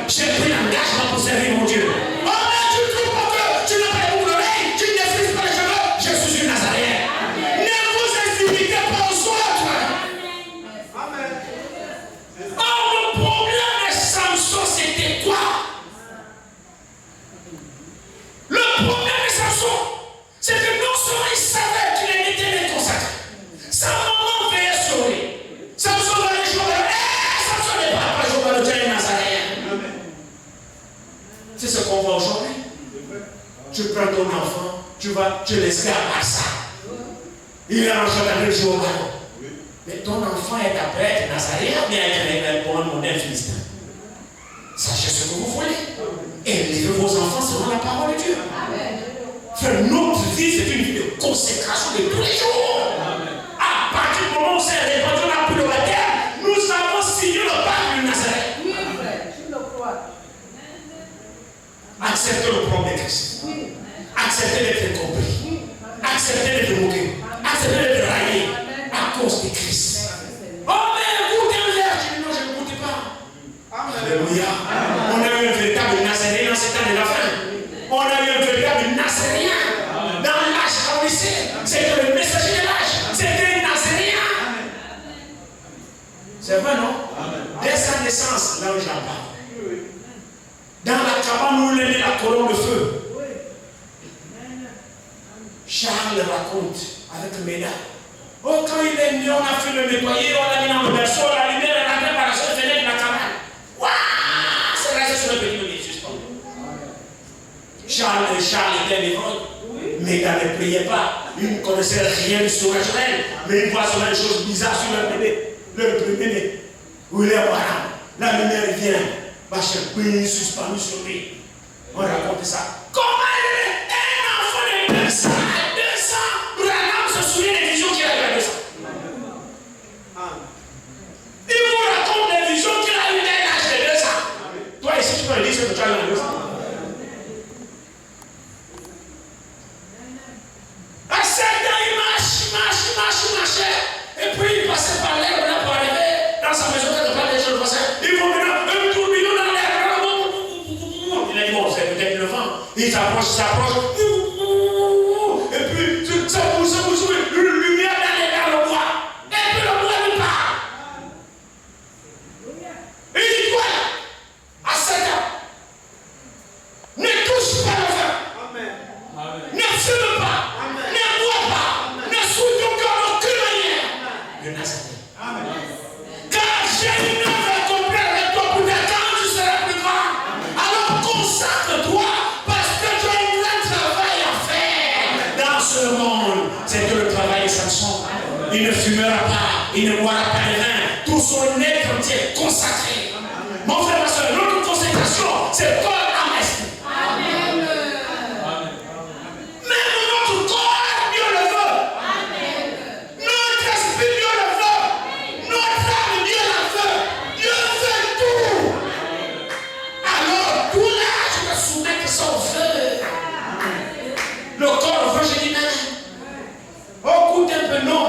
J'ai pris l'engagement pour servir mon Dieu. Oh, mais tu ne trouves pas que tu n'as pas les boucles d'oreilles, tu ne frises pas les cheveux. Je suis une Nazaréenne. Ne vous intimidez pas aux autres. Amen. Oh, le problème de Samson, c'était quoi? Le problème de Samson, c'est que non seulement il savait qu'il était né consacré, sa maman veillait sur lui. Samson va aller jouer à Samson n'est pas jouer à le Nazaréen. C'est ce qu'on voit aujourd'hui. Tu prends ton enfant, tu l'esclaves à ça. Il est en train de jouer au ballon. Mais ton enfant est après être Nazaréen, mais avec un bon modèle philistin. Sachez ce que vous voulez. Élevez vos enfants selon la parole de Dieu. Frère, notre vie, c'est une vie de consécration de tous les jours. À partir du moment où c'est répandu dans la pluie de la terre, nous avons signé le pacte du Nazaréen. Oui, frère, je le crois. Acceptez le problème de Christ. Acceptez d'être compris. Acceptez d'être moqué. Acceptez d'être raillé à cause de Christ. Oh, mais écoutez un verre. Je dis non, je ne l'écoute pas. Alléluia. On a eu un véritable Nazaréen dans cet temps de la fin. On a eu un véritable Nazaréen dans l'âge adolescent. C'était le messager de l'âge. C'était un Nazaréen. C'est vrai, non? Dès sa naissance, là où j'en parle. Dans la cabane où il est né la colonne de feu. Charles raconte avec Méda. Oh, quand il est né, on a fait le nettoyer, on l'a mis dans le berceau, la lumière est rentrée par la seule fenêtre de la cabane. Waouh! C'est resté sur le petit bébé suspendu. Charles était vivant. Méda ne priait pas. Il ne connaissait rien du surnaturel. Mais il voit souvent des choses bizarres sur leur bébé. Le premier-né. Où il est voilà. La lumière vient. Machin, suspendu sur lui. On raconte ça. Comment il est? de ça à 200. Branham se souvient des visions qu'il a eues à 200. Il vous raconte des visions qu'il a eues dès l'âge de 200. Toi ici, tu peux le dire ce que tu as eu à 200. À 7 ans, il marchait. Et puis il passait par l'air pour arriver dans sa maison quelque part des choses passaient. Il faut maintenant un tourbillon dans l'air. Il a dit bon, c'est peut-être le vent. Il s'approche. Et puis ça bouge, lumière dans le bois. Et puis le bois lui part. Il dit quoi? À 7 ans. Ne touche pas le feu. Ne fume pas. Ne bois pas. Ne souille ton corps d'aucune manière. Le Nazareth. Car j'ai une œuvre à accomplir avec toi pour t'attendre, tu seras plus grand. Alors consacre-toi parce que tu as un grand travail à faire dans ce monde. C'est le travail de Samson. Il ne fumera pas, il ne boira pas de vin. Tout son être entier consacré. Mon frère, ma soeur, notre consécration, c'est corps, âme, esprit. Même notre corps, Dieu le veut. Notre esprit, Dieu le veut. Notre âme, Dieu la veut. Dieu veut tout. Alors, tout là, je me soumets que son feu. Le corps veut, je dis non. Oh, écoute un peu, non.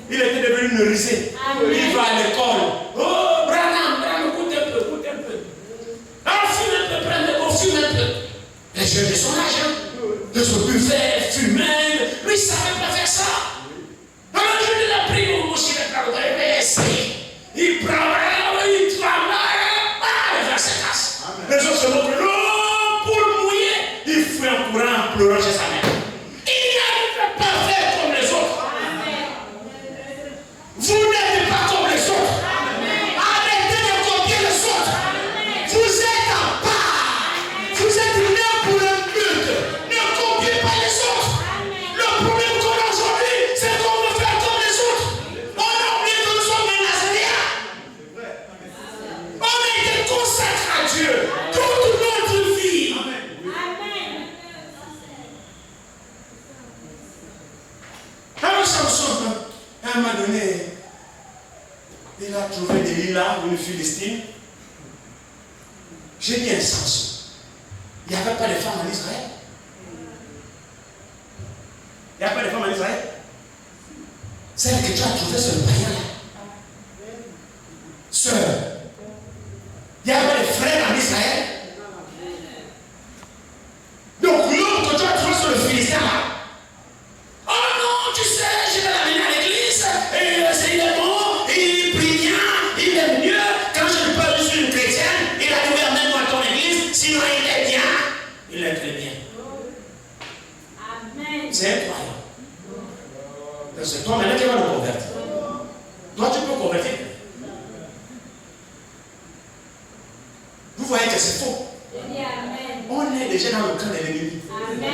Il était devenu une risée. Il va à l'école. Oh, Branham, écoute un peu. Alors, fume un peu, fume un peu. Les jeunes de son âge, de son buffet, fumer. Lui, il ne savait pas faire ça. Alors, je lui ai pris mon mouche, il prend, il travaille, les gens se cassent. Les autres se montrent, non, pour le mouiller, il fuit en courant, en pleurant chez sa mère. Il n'arrive pas à faire comme les autres. Vous n'êtes pas comme les autres. Arrêtez de copier les autres. Vous êtes en part. Vous êtes nés pour un but. Ne copiez pas les autres. Le problème qu'on a aujourd'hui, c'est qu'on veut faire comme les autres. On a oublié que nous sommes des Nazaréens. On a été consacrés à Dieu toute notre vie. Alors Samson, à un moment donné, il a trouvé des lilas, une Philistine. J'ai dit un Samson. Il n'y avait pas de femmes en Israël. Il n'y a pas de femmes en Israël. Celle que tu as trouvée sur le païen là. Sœur. Il n'y a pas de frères en Israël. Donc l'homme que tu as trouvé sur le Philistin là. Oh non, tu sais, je vais l'amener à l'église. Et il est bon, il prie bien, il est mieux. Quand je lui parle, je suis une chrétienne. Il a dit, amène-moi à ton église. Sinon, il est bien. Il est très bien. Amen. C'est incroyable. C'est toi maintenant qui vas le convertir. Toi, tu peux convertir. Vous voyez que c'est faux. On est déjà dans le camp de l'ennemi.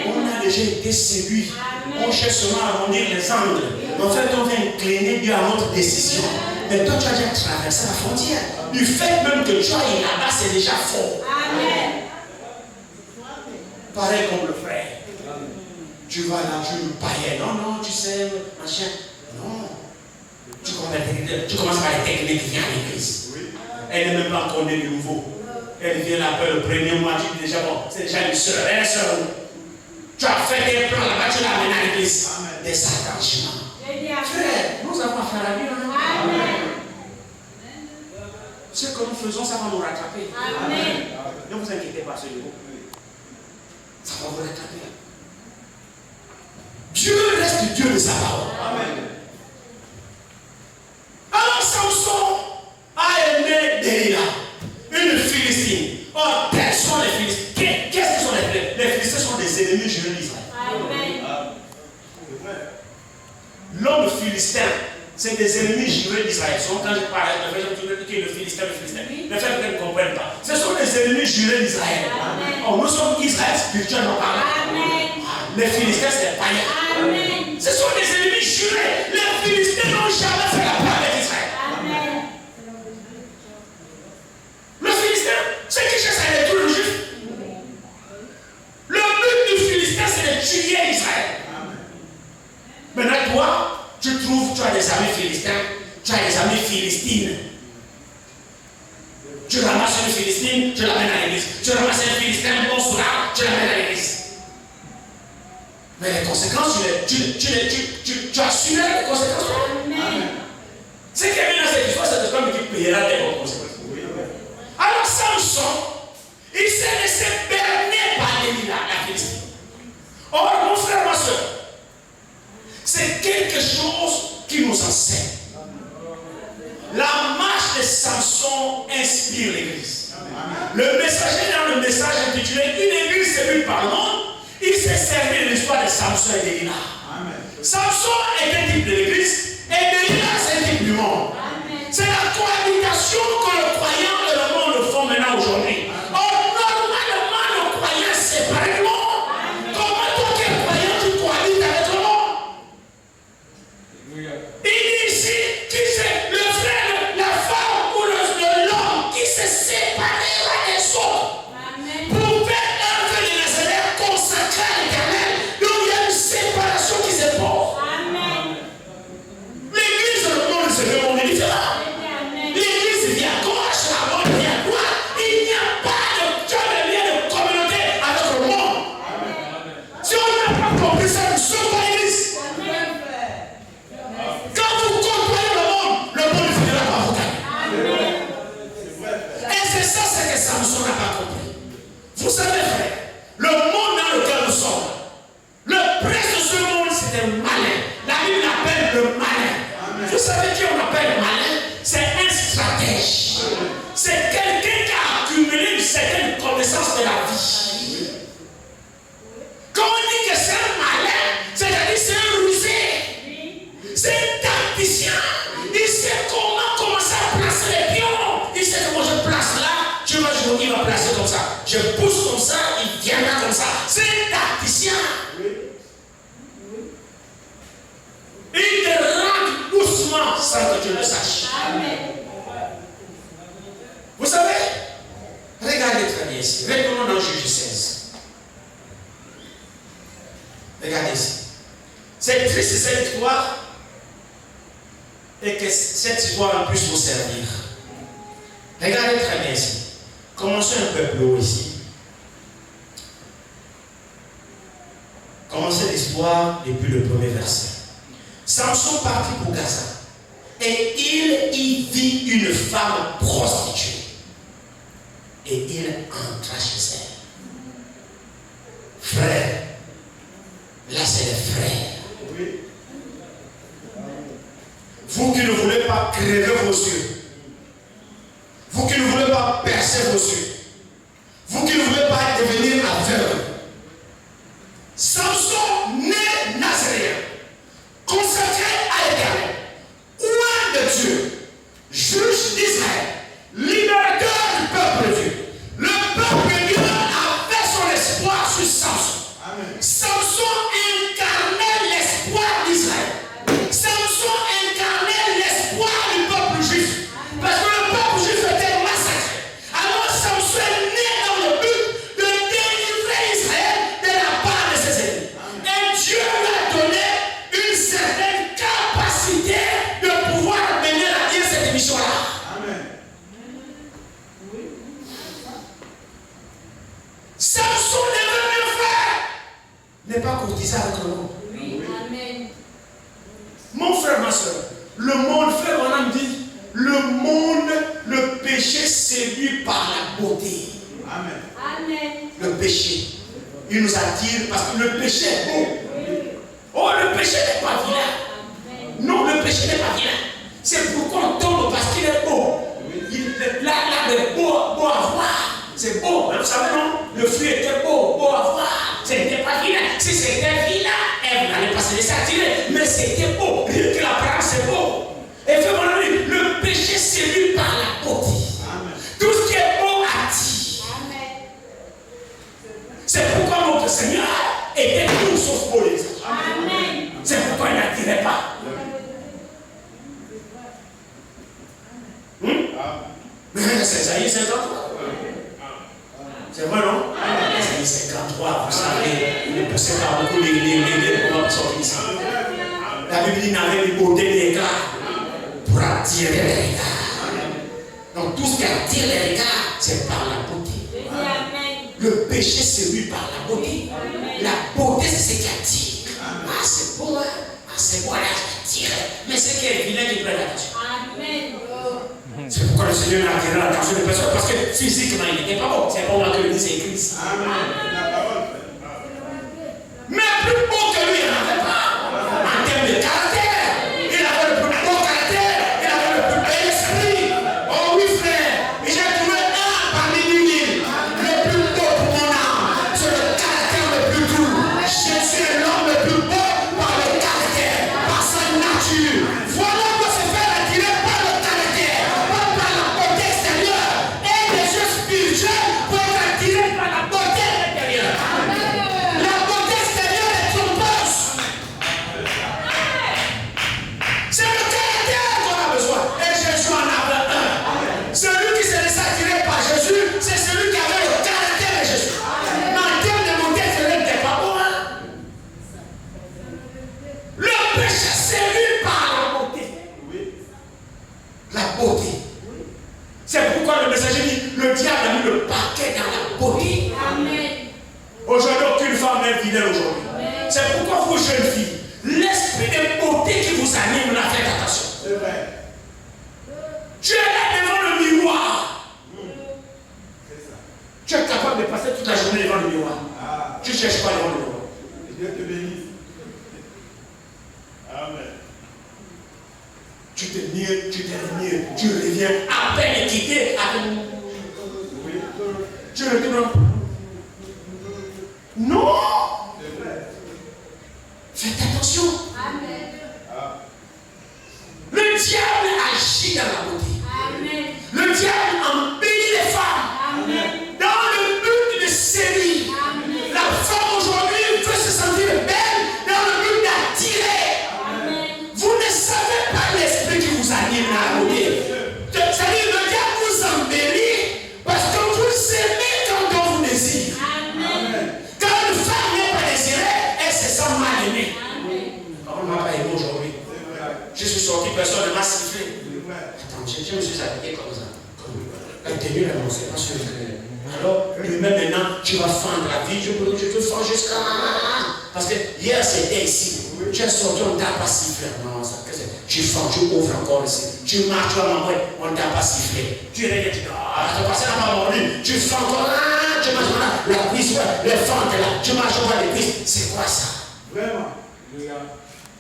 On a déjà été séduit. On cherche seulement à arrondir les angles. En fait, on vient incliner Dieu à notre décision. Mais toi, tu as déjà traversé la frontière. Du fait même que tu ailles là-bas, c'est déjà faux. Amen. Pareil comme le frère. Tu vas là, tu me païen. Non, tu sais, machin. Non. Tu commences par les techniques qui viennent à l'église. Elle n'est même pas encore née de nouveau. Elle vient là après le premier mois, tu dis déjà, bon, c'est déjà une soeur, elle est soeur. Tu as fait des plans là-bas, tu l'amènes à l'église. Des attachements. Frère, nous avons affaire à Dieu. Amen. Ce que nous faisons, ça va nous rattraper. Amen. Ne vous inquiétez pas, ce niveau. Ça va vous rattraper. Dieu reste Dieu de sa parole. Amen. Alors Samson a aimé Delilah, une Philistine. Oh, quels sont les Philistins? Qu'est-ce qu'ils sont les Philistins? Les Philistins sont des ennemis jurés d'Israël. Amen. L'homme philistin, c'est des ennemis jurés d'Israël. Quand je parle de le Philistin, le fait que ne comprennent pas. Ce sont des ennemis jurés d'Israël. Oh, nous sommes Israël spirituellement parlant. Les Philistins, c'est les païens. Amen. Ce sont des ennemis jurés. Les Philistins n'ont jamais fait la paix avec Israël. Amen. Le Philistin, c'est qui cherche à détruire le juif. Le but du Philistin, c'est de tuer Israël. toi, tu as des amis philistins, tu as des amis philistines. Tu ramasses une philistine, tu l'amènes à l'église. Tu ramasses un philistin, bon soir, tu l'amènes à l'église. Mais les conséquences, tu assumes les conséquences. Amen. Ce qui est bien dans cette histoire, c'est que comme qui payera tes conséquences. Alors Samson, il s'est laissé berner par Delilah, la Philistine. Or, mon frère, ma soeur, c'est quelque chose qui nous enseigne. La marche de Samson inspire l'église. Le messager, dans le message intitulé Une église séduite par le monde, il s'est servi de l'histoire de Samson et Delilah. Samson est un type de l'église et Delilah c'est un type du monde. C'est la cohabitation que le croyant et le monde font maintenant aujourd'hui. Or, normalement, le croyant sépare du monde. Comment toi qui es croyant, tu cohabites avec le monde? Il dit ici que c'est le frère, la femme ou l'homme qui se séparera des autres pour faire œuvre de Nazareth consacrée à l'Éternel. Donc il y a une séparation qui se pose. L'église et le monde se fait différent. L'église vient à gauche, la monde vient à droite. Il n'y a pas de lien de communauté avec le monde. Si on n'a pas compris ça, nous sommes pas l'église. Quand vous comprenez le monde finira par vous gagner. Et c'est ça ce que Samson n'a pas compris. Vous savez, frère, le monde dans lequel nous sommes, le prince de ce monde, c'est un malin. La Bible l'appelle le malin. Vous savez qui on appelle malin? C'est un stratège. C'est quelqu'un qui a accumulé une certaine connaissance de la vie. Quand on dit que c'est un malin, c'est-à-dire c'est un rusé. C'est un tacticien. Il sait comment commencer à placer les pions. Il sait comment je place là. Tu vas jouer, il va placer comme ça. Je pousse comme ça, il viendra comme ça. C'est un tacticien. Il te rentre doucement sans que tu le saches. Vous savez, regardez très bien ici. Retournons dans Juge 16. Regardez ici. C'est triste cette histoire et que cette histoire puisse vous servir. Regardez très bien ici. Commençons un peu plus haut ici. Commencez l'histoire depuis le premier verset. Samson partit pour Gaza et il y vit une femme prostituée. Et il entra chez elle. Frère, là c'est les frères. Vous qui ne voulez pas crever vos yeux, vous qui ne voulez pas percer vos yeux, vous qui ne voulez pas devenir aveugle, Samson, né nazaréen, consacré à l'Éternel, roi de Dieu, juge d'Israël, libérateur du peuple de Dieu. Le peuple de Dieu avait son espoir sur Samson. Samson incarnait l'espoir d'Israël. Samson incarnait l'espoir du peuple juif. Parce que le peuple juif était massacré. Alors Samson est né dans le but de délivrer Israël de la part de ses ennemis. Et Dieu lui a donné une certaine capacité de pouvoir mener à bien cette mission-là. Samson ne veut rien faire. N'est pas courtisé avec le monde. Amen. Mon frère, ma soeur, le monde, frère, on a dit, le monde, le péché séduit par la beauté. Amen. Le péché, il nous attire parce que le péché est beau. Oh, le péché n'est pas vilain. Non, le péché n'est pas vilain. C'est pourquoi on tombe parce qu'il est beau. Là, est beau à voir. C'est beau, vous savez non? Le fruit était beau à voir. C'était pas vilain. Si c'était vilain, elle n'allait pas se laisser attirer. Mais c'était beau. Rien que l'apparence c'est beau. Et fait mon ami, le péché séduit par la beauté. Tout ce qui est beau attire. C'est pourquoi notre Seigneur était tout sauf beau les autres. Amen. C'est pourquoi il n'attirait pas. Mais c'est Isaïe 53. C'est vrai, non? Isaïe 53, vous savez, il ne poussait pas beaucoup les pour sortir ici. La Bible dit n'avait une beauté des regards pour attirer les regards. Donc tout ce qui attire les regards, c'est par la beauté. Le péché séduit par la beauté. La beauté, c'est ce qui attire. Ah, c'est beau, hein? Ah, c'est beau, là, j'attire. Mais c'est qui est vilain qui prend l'attention. C'est pourquoi le Seigneur a attiré l'attention des personnes. Parce que physiquement, il n'était pas bon. C'est pour moi que le dit, c'est Christ. Mais plus beau que lui, il n'en avait pas. En termes de caractère, il avait le plus beau caractère, il avait le plus bel esprit. Oh oui, frère, j'ai trouvé un parmi 10 000. Le plus beau pour mon âme, c'est le caractère le plus doux. Jésus est l'homme le plus beau par le caractère, par sa nature. Voilà que se faire attirer par le caractère, pas par la beauté extérieure. Et les choses spirituelles peuvent être attirées par la beauté intérieure. La beauté extérieure est trompeuse. C'est le caractère qu'on a besoin. Et Jésus en avait un. Celui qui s'est laissé attirer par Jésus, c'est celui qui avait le caractère de Jésus. Mais en termes de beauté, ce n'était pas bon. Hein? Le péché séduit par la beauté. La beauté. C'est pourquoi le messager dit, le diable a mis le paquet dans la beauté. Aujourd'hui, aucune femme n'est fidèle aujourd'hui. C'est pourquoi vous, jeunes filles, l'esprit de beauté qui vous anime, là, faites attention. C'est vrai. Tu es là devant le miroir. C'est ça. Tu es capable de passer toute la journée devant le miroir. Ah, Tu ne cherches pas devant le miroir. Dieu te bénisse. Amen. Tu te nies, tu reviens à peine quitté. Oui. Tu retournes. Non! C'est vrai. Faites attention. Ah, Le diable agit dans la beauté. Le diable embellit les femmes dans le but de séduire. La femme aujourd'hui veut se sentir belle dans le but d'attirer. Vous ne savez pas l'esprit qui vous anime dans la beauté. C'est-à-dire le diable vous embellit parce que vous aimez quand on vous désire. Quand une femme n'est pas désirée, elle se sent mal aimée. On ne m'a pas aimé aujourd'hui. c'est vrai. Je suis sorti, personne ne m'a sifflé. C'est vrai. Attends, je me suis habillé comme ça. La tenue là, non, c'est pas sûr que. Alors, lui-même maintenant, tu vas fendre la vie, je te fends jusqu'à. Parce que hier c'était ici. Tu es sorti, on ne t'a pas sifflé. Non, ça, tu fends, tu ouvres encore ici. Tu marches, tu vas m'envoyer, on ne t'a pas sifflé. Tu reviens, tu dis, ah, tu as passé la main lit. Tu fends encore, tu marches là, la cuisse, les fentes là, tu marches over les cuisses. C'est quoi ça? Vraiment.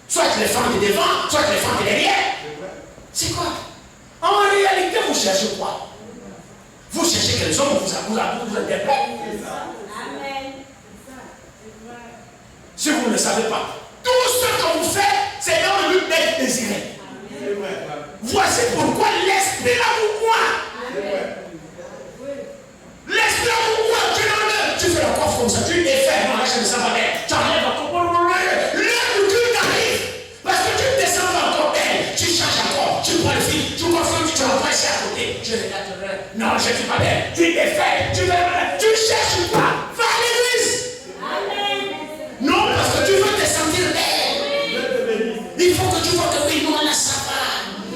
Soit les fentes devant, soit les fentes derrière. C'est vrai. C'est quoi? En réalité, vous cherchez quoi? Vous cherchez que les hommes vous interprètent. C'est ça. Si vous ne le savez pas, tout ce que vous faites, c'est dans le but d'être désiré. C'est vrai. Voici pourquoi l'esprit là vous voit. C'est vrai. L'esprit là vous voit. Tu fais la coiffe comme ça, tu défais. Non, là je ne sens pas bien. Tu enlèves encore. L'heure où tu t'arrives, parce que tu ne descends pas encore belle, tu changes encore, tu prends le fil, tu confonds, tu l'envoies ici à côté. Je regarde. Non, je ne suis pas belle. Tu défais. Tu cherches quoi? Va à l'église. Non, parce que tu veux te sentir belle. Dieu te bénisse. Il faut que tu vois que oui, non, là ça va.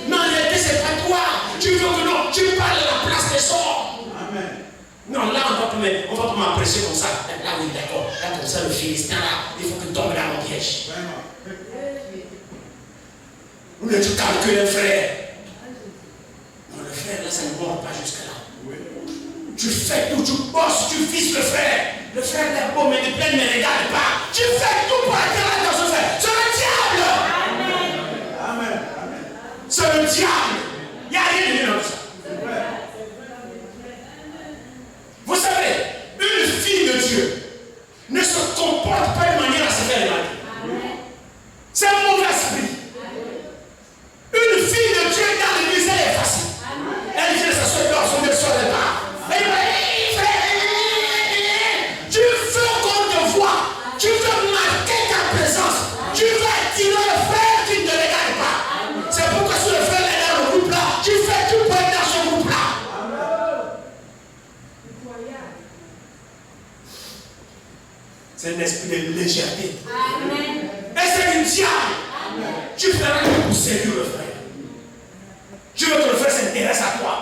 Mais en réalité, c'est pas toi. Tu veux que non, tu parles à la place des hommes. Amen. Non, là, on va pas m'apprécier comme ça. Là, oui, d'accord. Là, comme ça, le Philistin, là, il faut que tu tombes dans mon piège. Vraiment. Ou bien tu calcules un frère. Non, le frère, là, ça ne monte pas jusque-là. Oui. Tu fais tout, tu bosses, tu vises le frère. Le frère est beau, mais de plein ne me regarde pas. Tu fais tout pour attirer dans ce frère. C'est le diable. Amen. Amen. C'est le diable. Il n'y a rien de mieux dans ça. C'est vrai. Vous savez, une fille de Dieu ne se comporte pas de manière à se faire remarquer. C'est un mauvais esprit. Une fille de Dieu dans l'église, elle est facile. Elle vient s'asseoir dans son berceau de part. Tu veux qu'on te voit. Tu veux marquer ta présence. Tu veux attirer le frère qui ne te regarde pas. C'est pourquoi si le frère est dans le groupe là, tu fais tout pour être dans ce groupe là. C'est un esprit de légèreté. Et c'est du diable. Tu séduire le frère. Tu veux que le frère s'intéresse à toi.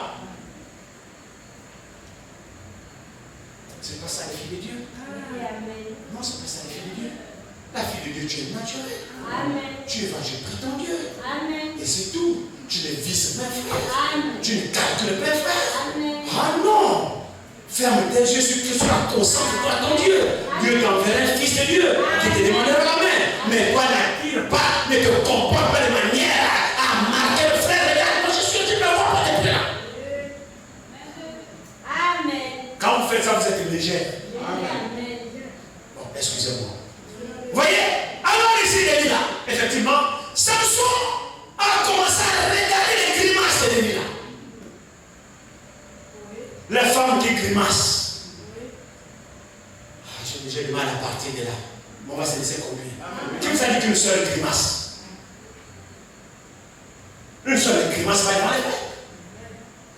C'est pas ça la fille de Dieu. Non, c'est pas ça la fille de Dieu. La fille de Dieu, tu es naturel. Tu évangélises ton Dieu. Et c'est tout. Tu ne vises pas, frère. Tu ne calcules pas, frère. Ah non. Ferme tes yeux sur Christ, concentre-toi à ton Dieu. Dieu t'enverra un fils de Dieu qui te demandera la main. Mais toi, n'attire pas, ne te comporte pas de manière à marquer le frère. Regarde, moi je suis, tu ne me vois pas depuis là. Quand vous faites ça, vous êtes légère. Bon, excusez-moi. Vous voyez, alors ici, il est là. Effectivement, Samson a commencé à regarder les grimaces de Delilah. Les femmes qui grimacent. J'ai déjà du mal à partir de là. Mais on va se laisser conduire. Qui vous a dit qu'une seule grimace? Une seule grimace va y avoir les frères.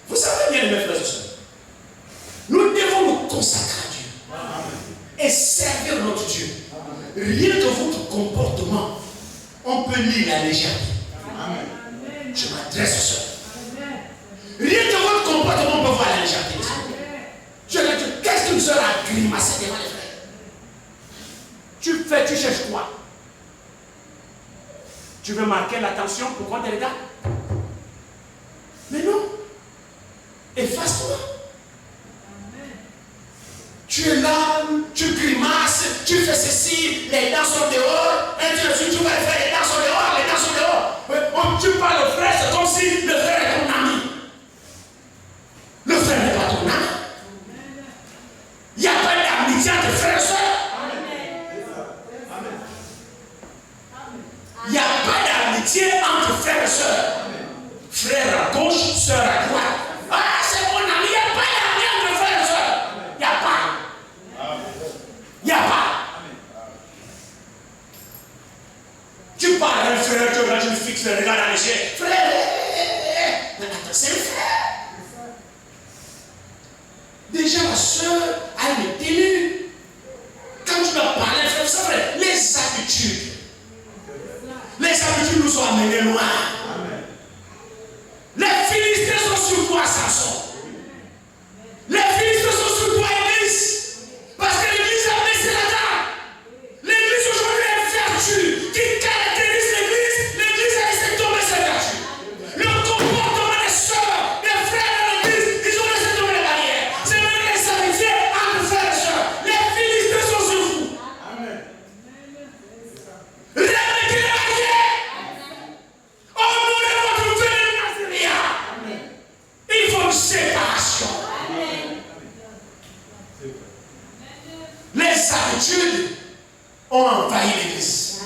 Vous savez bien, mes frères et sœurs. Nous devons nous consacrer à Dieu et servir notre Dieu. Rien que votre comportement, on peut lire la légèreté. Je m'adresse aux sœurs. Rien que votre comportement, on peut voir la légèreté. Qu'est-ce qu'une sœur a grimacé devant les frères? Tu cherches quoi? Tu veux marquer l'attention pour qu'on te regarde? Mais non. Efface-toi. Tu es là, tu grimaces, tu fais ceci, les dents sont dehors, et tu vas faire les dents sont dehors, les dents sont dehors. Tu parles au frère, c'est comme si le frère est ton ami. Le frère n'est pas ton ami. Il n'y a pas d'amitié entre frères et sœurs. Il n'y a pas d'amitié entre frères et sœurs. Frère à gauche, sœur à droite. Ah, c'est mon ami, il n'y a pas d'amitié entre frères et sœurs. Il n'y a pas. Il n'y a pas. Tu parles à un frère, tu me fixes le regard dans les yeux. Frère, c'est le frère. Déjà, la soeur a une tenue. Quand tu vas parler, frère, c'est vrai, les habitudes. Les habitudes nous ont amenés loin. Les Philistins sont sur toi, Samson. Les Philistins sont sur toi, Église. Parce que l'Église a baissé la garde. L'Église aujourd'hui est une vertu qui caractérise l'Église. L'Église a laissé tomber ses vertus. Le comportement des sœurs, des frères de l'Église, ils ont laissé tomber les barrières. C'est même les amitiés entre frères et sœurs. Les Philistins sont sur vous. Remettez les barrières. Honorez votre vénération. Il faut une séparation. Les habitudes ont envahi l'Église.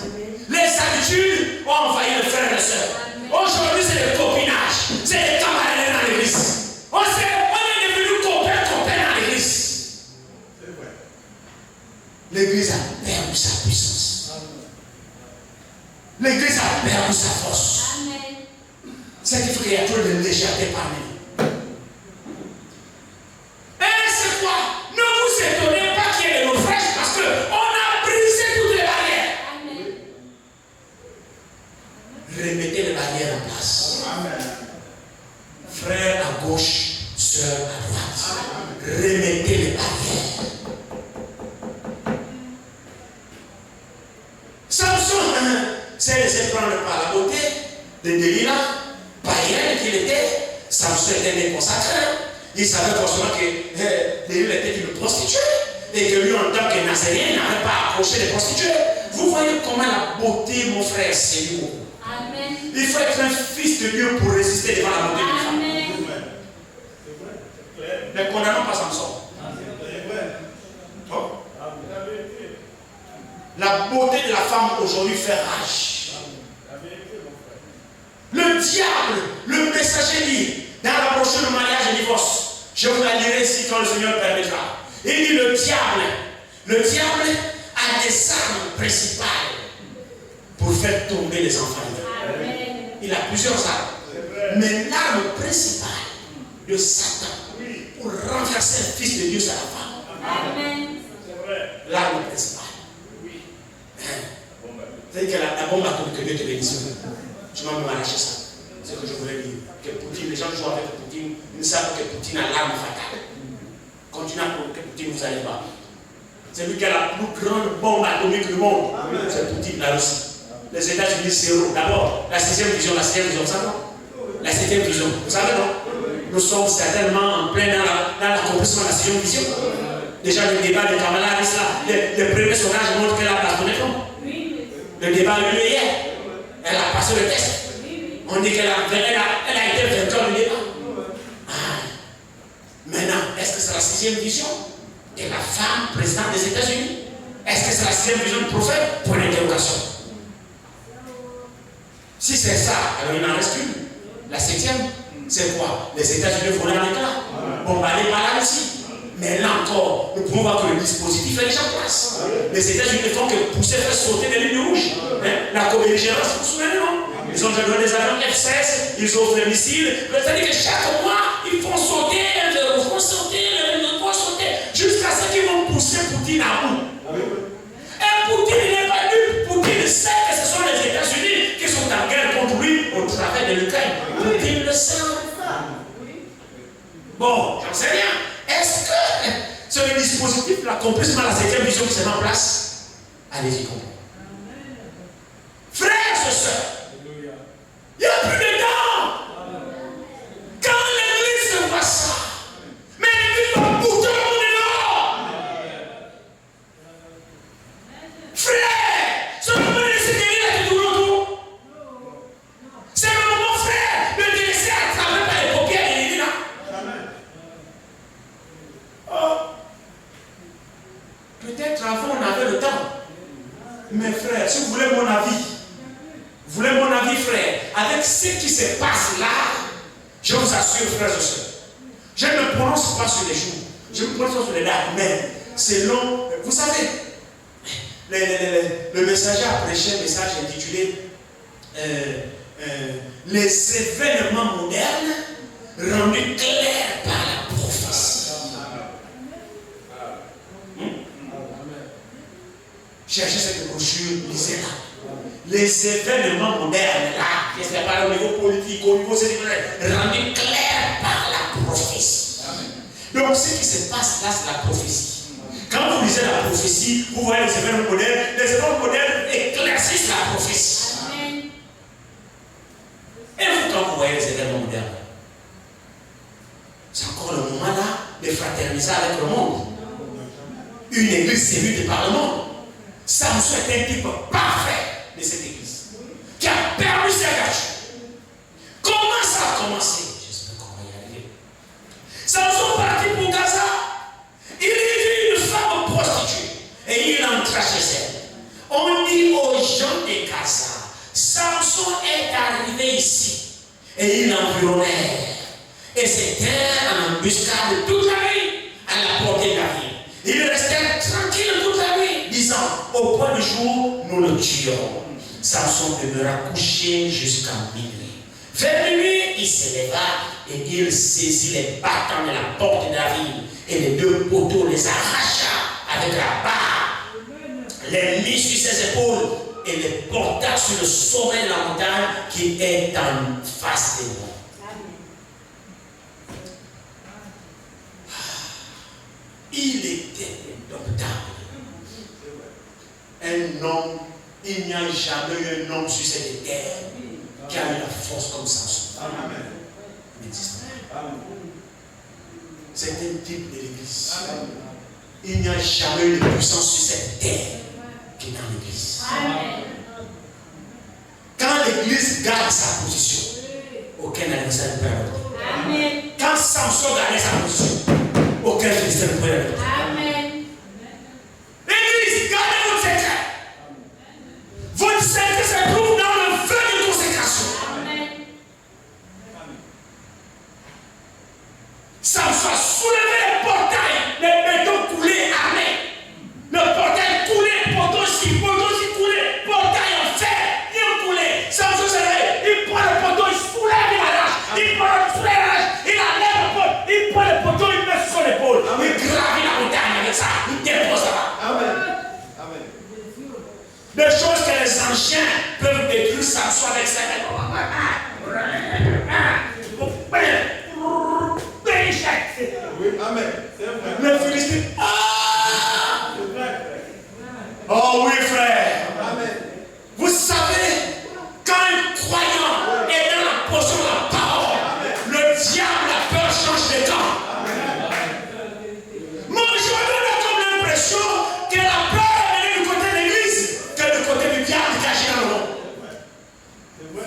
Les habitudes ont envahi les frères et les sœurs. Aujourd'hui, c'est le copinage. C'est les camarades dans l'Église. On est devenu copains dans l'Église. L'Église a perdu sa puissance. L'Église a perdu sa force. C'est qu'il faut qu'il y ait trop de légèreté parmi nous. Et c'est quoi? Ne vous étonnez pas qu'il y ait des naufrages parce qu'on a brisé toutes les barrières. Remettez les barrières en place. Frère à gauche, sœur à droite. Remettez les barrières. Samson s'est laissé prendre par la beauté de Delilah, païenne qu'il était. Samson était déconsacré. Il savait forcément que Delilah était une prostituée et que lui, en tant que Nazarien, n'avait pas approché les prostituées. Vous voyez comment la beauté, mon frère, c'est beau. Amen. Il faut être un fils de Dieu pour résister devant la beauté d'une femme. Amen. Ne condamnons pas Samson. Oh. La beauté de la femme aujourd'hui fait rage. Le diable, le messager dit, dans la brochure de mariage et divorce, je vous la lirai ici quand le Seigneur permettra. Il dit le diable a des armes principales pour faire tomber les enfants. Amen. Il a plusieurs armes. Mais l'arme principale de Satan pour renverser le Fils de Dieu, c'est la femme. Amen. L'arme principale. C'est que la bombe atomique que Dieu te bénisse. Tu vas me arracher ça. C'est ce que je voulais dire. Que Poutine, les gens jouent avec Poutine, ils ne savent que Poutine a l'arme fatale. Continuez à que Poutine vous allez pas. C'est lui qui a la plus grande bombe atomique du monde. C'est Poutine, la Russie. Les États-Unis, zéro. D'abord, la 6e vision, ça non? La 7e vision, vous savez non? Nous sommes certainement en plein dans l'accomplissement de la 6e vision. Déjà, le débat de Kamala Harris, les premiers sondages montrent qu'elle a plafonné non? Le débat a eu lieu hier. Elle a passé le test. On dit qu'elle a été vainqueur du débat. Maintenant, est-ce que c'est la 6e vision de la femme présidente des États-Unis? Est-ce que c'est la 6e vision du prophète? Pour l'interrogation. Si c'est ça, alors il n'en reste qu'une. La 7e, c'est quoi? Les États-Unis vont en éclat, bombardés par la Russie. Mais là encore, nous pouvons voir que le dispositif est déjà en place. Les États-Unis ne font que pousser, faire sauter des lignes rouges. La co-belligérance, vous vous souvenez, non? Ils ont déjà donné des avions F-16, ils offrent des missiles. C'est-à-dire que chaque mois, ils font sauter, ils font sauter, jusqu'à ce qu'ils vont pousser Poutine à bout. Et Poutine n'est pas dupe. Poutine sait que ce sont les États-Unis qui sont en guerre contre lui au travers de l'Ukraine. Poutine le sait. Bon, j'en sais rien. Est-ce que c'est le dispositif, l'accomplissement de la 7e vision qui se met en place? Allez-y, comprends. Frères et sœurs, il n'y a plus de temps. Quand l'église voit ça, mais l'église va bouger le monde dehors. Frère, c'est le moment de laisser derrière tout le monde. C'est le moment, frère, de te laisser attraper par les paupières de l'église. Oh. Peut-être avant on avait le temps. Mais frère, si vous voulez mon avis, frère, avec ce qui se passe là, je vous assure, frères et sœurs, je ne me prononce pas sur les jours, je me prononce sur les dates, mais selon, vous savez, le messager a prêché un message intitulé les événements modernes rendus clairs par la prophétie. Cherchez cette brochure, lisez-la. Les événements modernes, là, je ne sais pas au niveau politique, au niveau sécuritaire, rendus clairs par la prophétie. Donc, ce qui se passe là, c'est la prophétie. Quand vous lisez la prophétie, vous voyez les événements modernes éclaircissent la prophétie. Et vous, quand vous voyez les événements modernes, c'est encore le moment là de fraterniser avec le monde. Une église séduite par le monde. Samson est un type parfait de cette église qui a perdu ses gâches. Comment ça a commencé? J'espère qu'on va y arriver. Samson partit pour Gaza. Il y vit une femme prostituée et il entra chez elle. On dit aux gens de Gaza, Samson est arrivé ici et il environnait. Et c'était en embuscade toute la nuit à la portée de la ville. Il restait tranquille toute la nuit, disant, au point du jour, nous le tuerons. Samson demeura couché jusqu'à minuit. Vers minuit, il se leva et il saisit les battants de la porte de la ville et les deux poteaux les arracha avec la barre, les mit sur ses épaules et les porta sur le sommet de la montagne qui est en face de nous. Il était indomptable. Un homme, il n'y a jamais eu un homme sur cette terre qui a eu la force comme Samson. Il n'existe pas. C'est un type de l'église. Il n'y a jamais eu de puissance sur cette terre qui est dans l'église. Quand l'église garde sa position, aucun adversaire ne peut adopter. Quand Samson gardait sa position, aucun Philistien ne peut adopter. L'église, gardez votre secret. Votre secret se trouve dans le feu de consécration. Samson a soulevé les portails, les bétons coulés, armés. Le portail coulé, poteau ci coulé, portail en fer, il coulé. Samson se lève, il prend le poteau, il soulève, il arrache. Il prend le soulève, il enlève le poteau, il prend le poteau, il met sur son épaule. Il gravit la montagne avec ça, il dépose là-bas. Amen. Des choses que les anciens peuvent détruire Samson s'assoit avec ça. Oui, amen. C'est vrai. Le Philistin. Ah! C'est vrai. Oh oui, frère. Amen. Vous savez, quand un croyant est dans la portion de la parole, le diable, la peur change de camp. Moi, je me donne comme l'impression que la peur est venue du côté de l'église que du côté du diable qui agit dans le monde.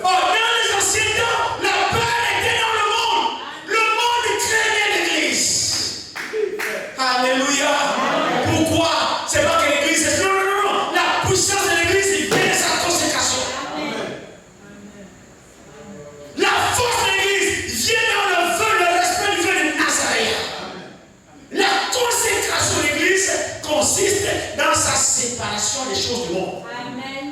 Or, dans les anciens temps, la peur était dans le monde. Le monde craignait l'église. Alléluia. Pourquoi? C'est pas que l'église est... Non. La puissance de l'église, il vient de sa consécration. La force de l'église vient dans le respect du feu de Nazaréen. La consécration de l'église consiste dans sa séparation des choses du monde. Amen.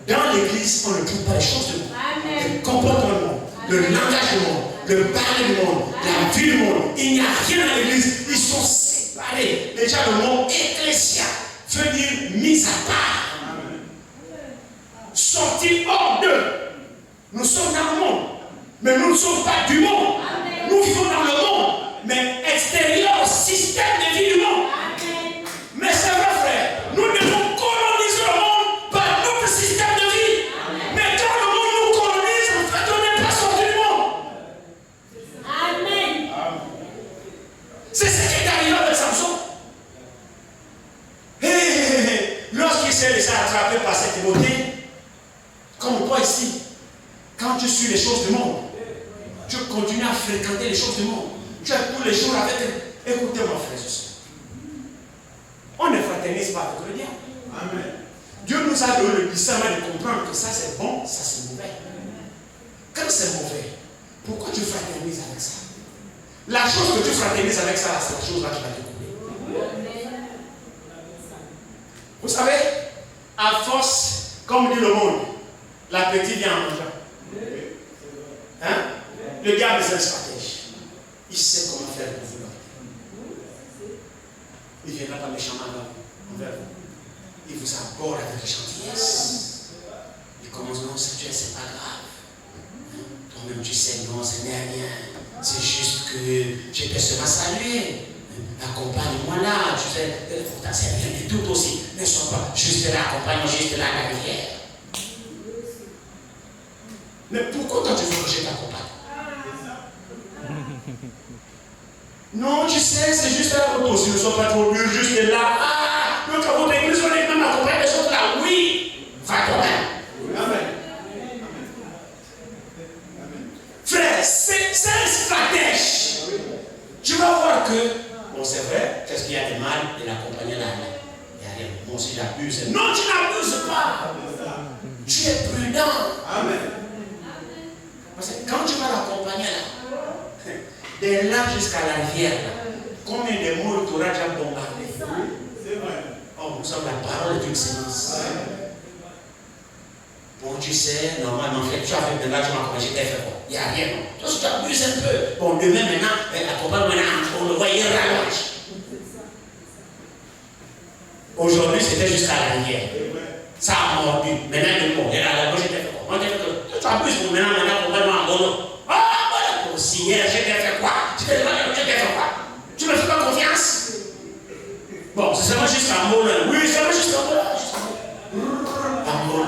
Dans l'église, on ne trouve pas les choses du monde. Amen. Le comportement du monde, le langage du monde, le parler du monde, la vie du monde. Il n'y a rien dans l'église. Ils sont séparés. Déjà, le mot ecclésia veut dire mise à part. Sortir hors d'eux. Nous sommes dans le monde, mais nous ne sommes pas du monde. Amen. Nous vivons dans le monde, mais extérieur au système de vie du monde. Amen. Mais c'est vrai, frère, nous devons coloniser le monde par notre système de vie. Mais quand le monde nous colonise, en fait, on n'est pas sorti du monde. Amen. C'est ce qui est arrivé avec Samson. Lorsqu'il s'est laissé attraper par cette beauté, comme toi ici, quand tu suis les choses du monde, tu continues à fréquenter les choses du monde. Tu as tous les jours avec eux. Écoutez-moi, frère, on ne fraternise pas avec le diable. Amen. Dieu nous a donné le discernement de comprendre que ça c'est bon, ça c'est mauvais. Quand c'est mauvais, pourquoi tu fraternises avec ça? La chose que tu fraternises avec ça, c'est la chose là qui va te couler. Vous savez, à force, comme dit le monde, l'appétit vient en mangeant. Hein? Le diable c'est un stratège. Il sait comment faire pour vous. Il viendra pas méchamment envers vous. Il vous aborde avec gentillesse. Il commence, non, c'est pas grave. Toi-même, tu sais, non, ce n'est rien. C'est juste que j'étais seulement salué. Accompagne-moi là. Tu sais, pourtant, c'est rien du tout aussi. Ne sois pas juste là, accompagne-moi juste là à la rivière. Mais pourquoi quand tu veux que je t'accompagne? Non, tu sais, c'est juste là pour toi. Si ne sois pas trop dur, juste là. Ah, donc à votre église, on est même accompagné des autres là. Oui, va toi-même. Amen. Frère, c'est un stratège. Tu vas voir que, bon, c'est vrai, qu'est-ce qu'il y a de mal de l'accompagner là? Il n'y a rien. Bon, si j'abuse. Non, tu n'abuses pas. Tu es prudent. Amen. Parce que quand tu vas l'accompagner là, de là jusqu'à la rivière, là, combien de mots tu auras déjà bombardé? C'est vrai. Oh, nous sommes la parole d'une séance. Bon, tu sais, normalement, tu as fait de là, tu m'as commencé, tu as fait quoi? Il n'y a rien. Toi, tu t'abuses un peu. Bon, demain, maintenant, accompagne maintenant, on le voyait rallonge. Aujourd'hui, c'était jusqu'à la rivière. Ça a mordu. Maintenant, il est mort. Il est là, moi, j'ai fait quoi? Moi, j'ai fait quoi? Tu abuses pour maintenant, accompagne-moi en boulot. Ah, voilà. Si hier, j'ai fait quoi? Tu t'es demandé, j'ai fait quoi? Tu me fais pas confiance? Bon, c'est seulement juste un mot là. Oui, c'est seulement juste un mot là. Juste un mot.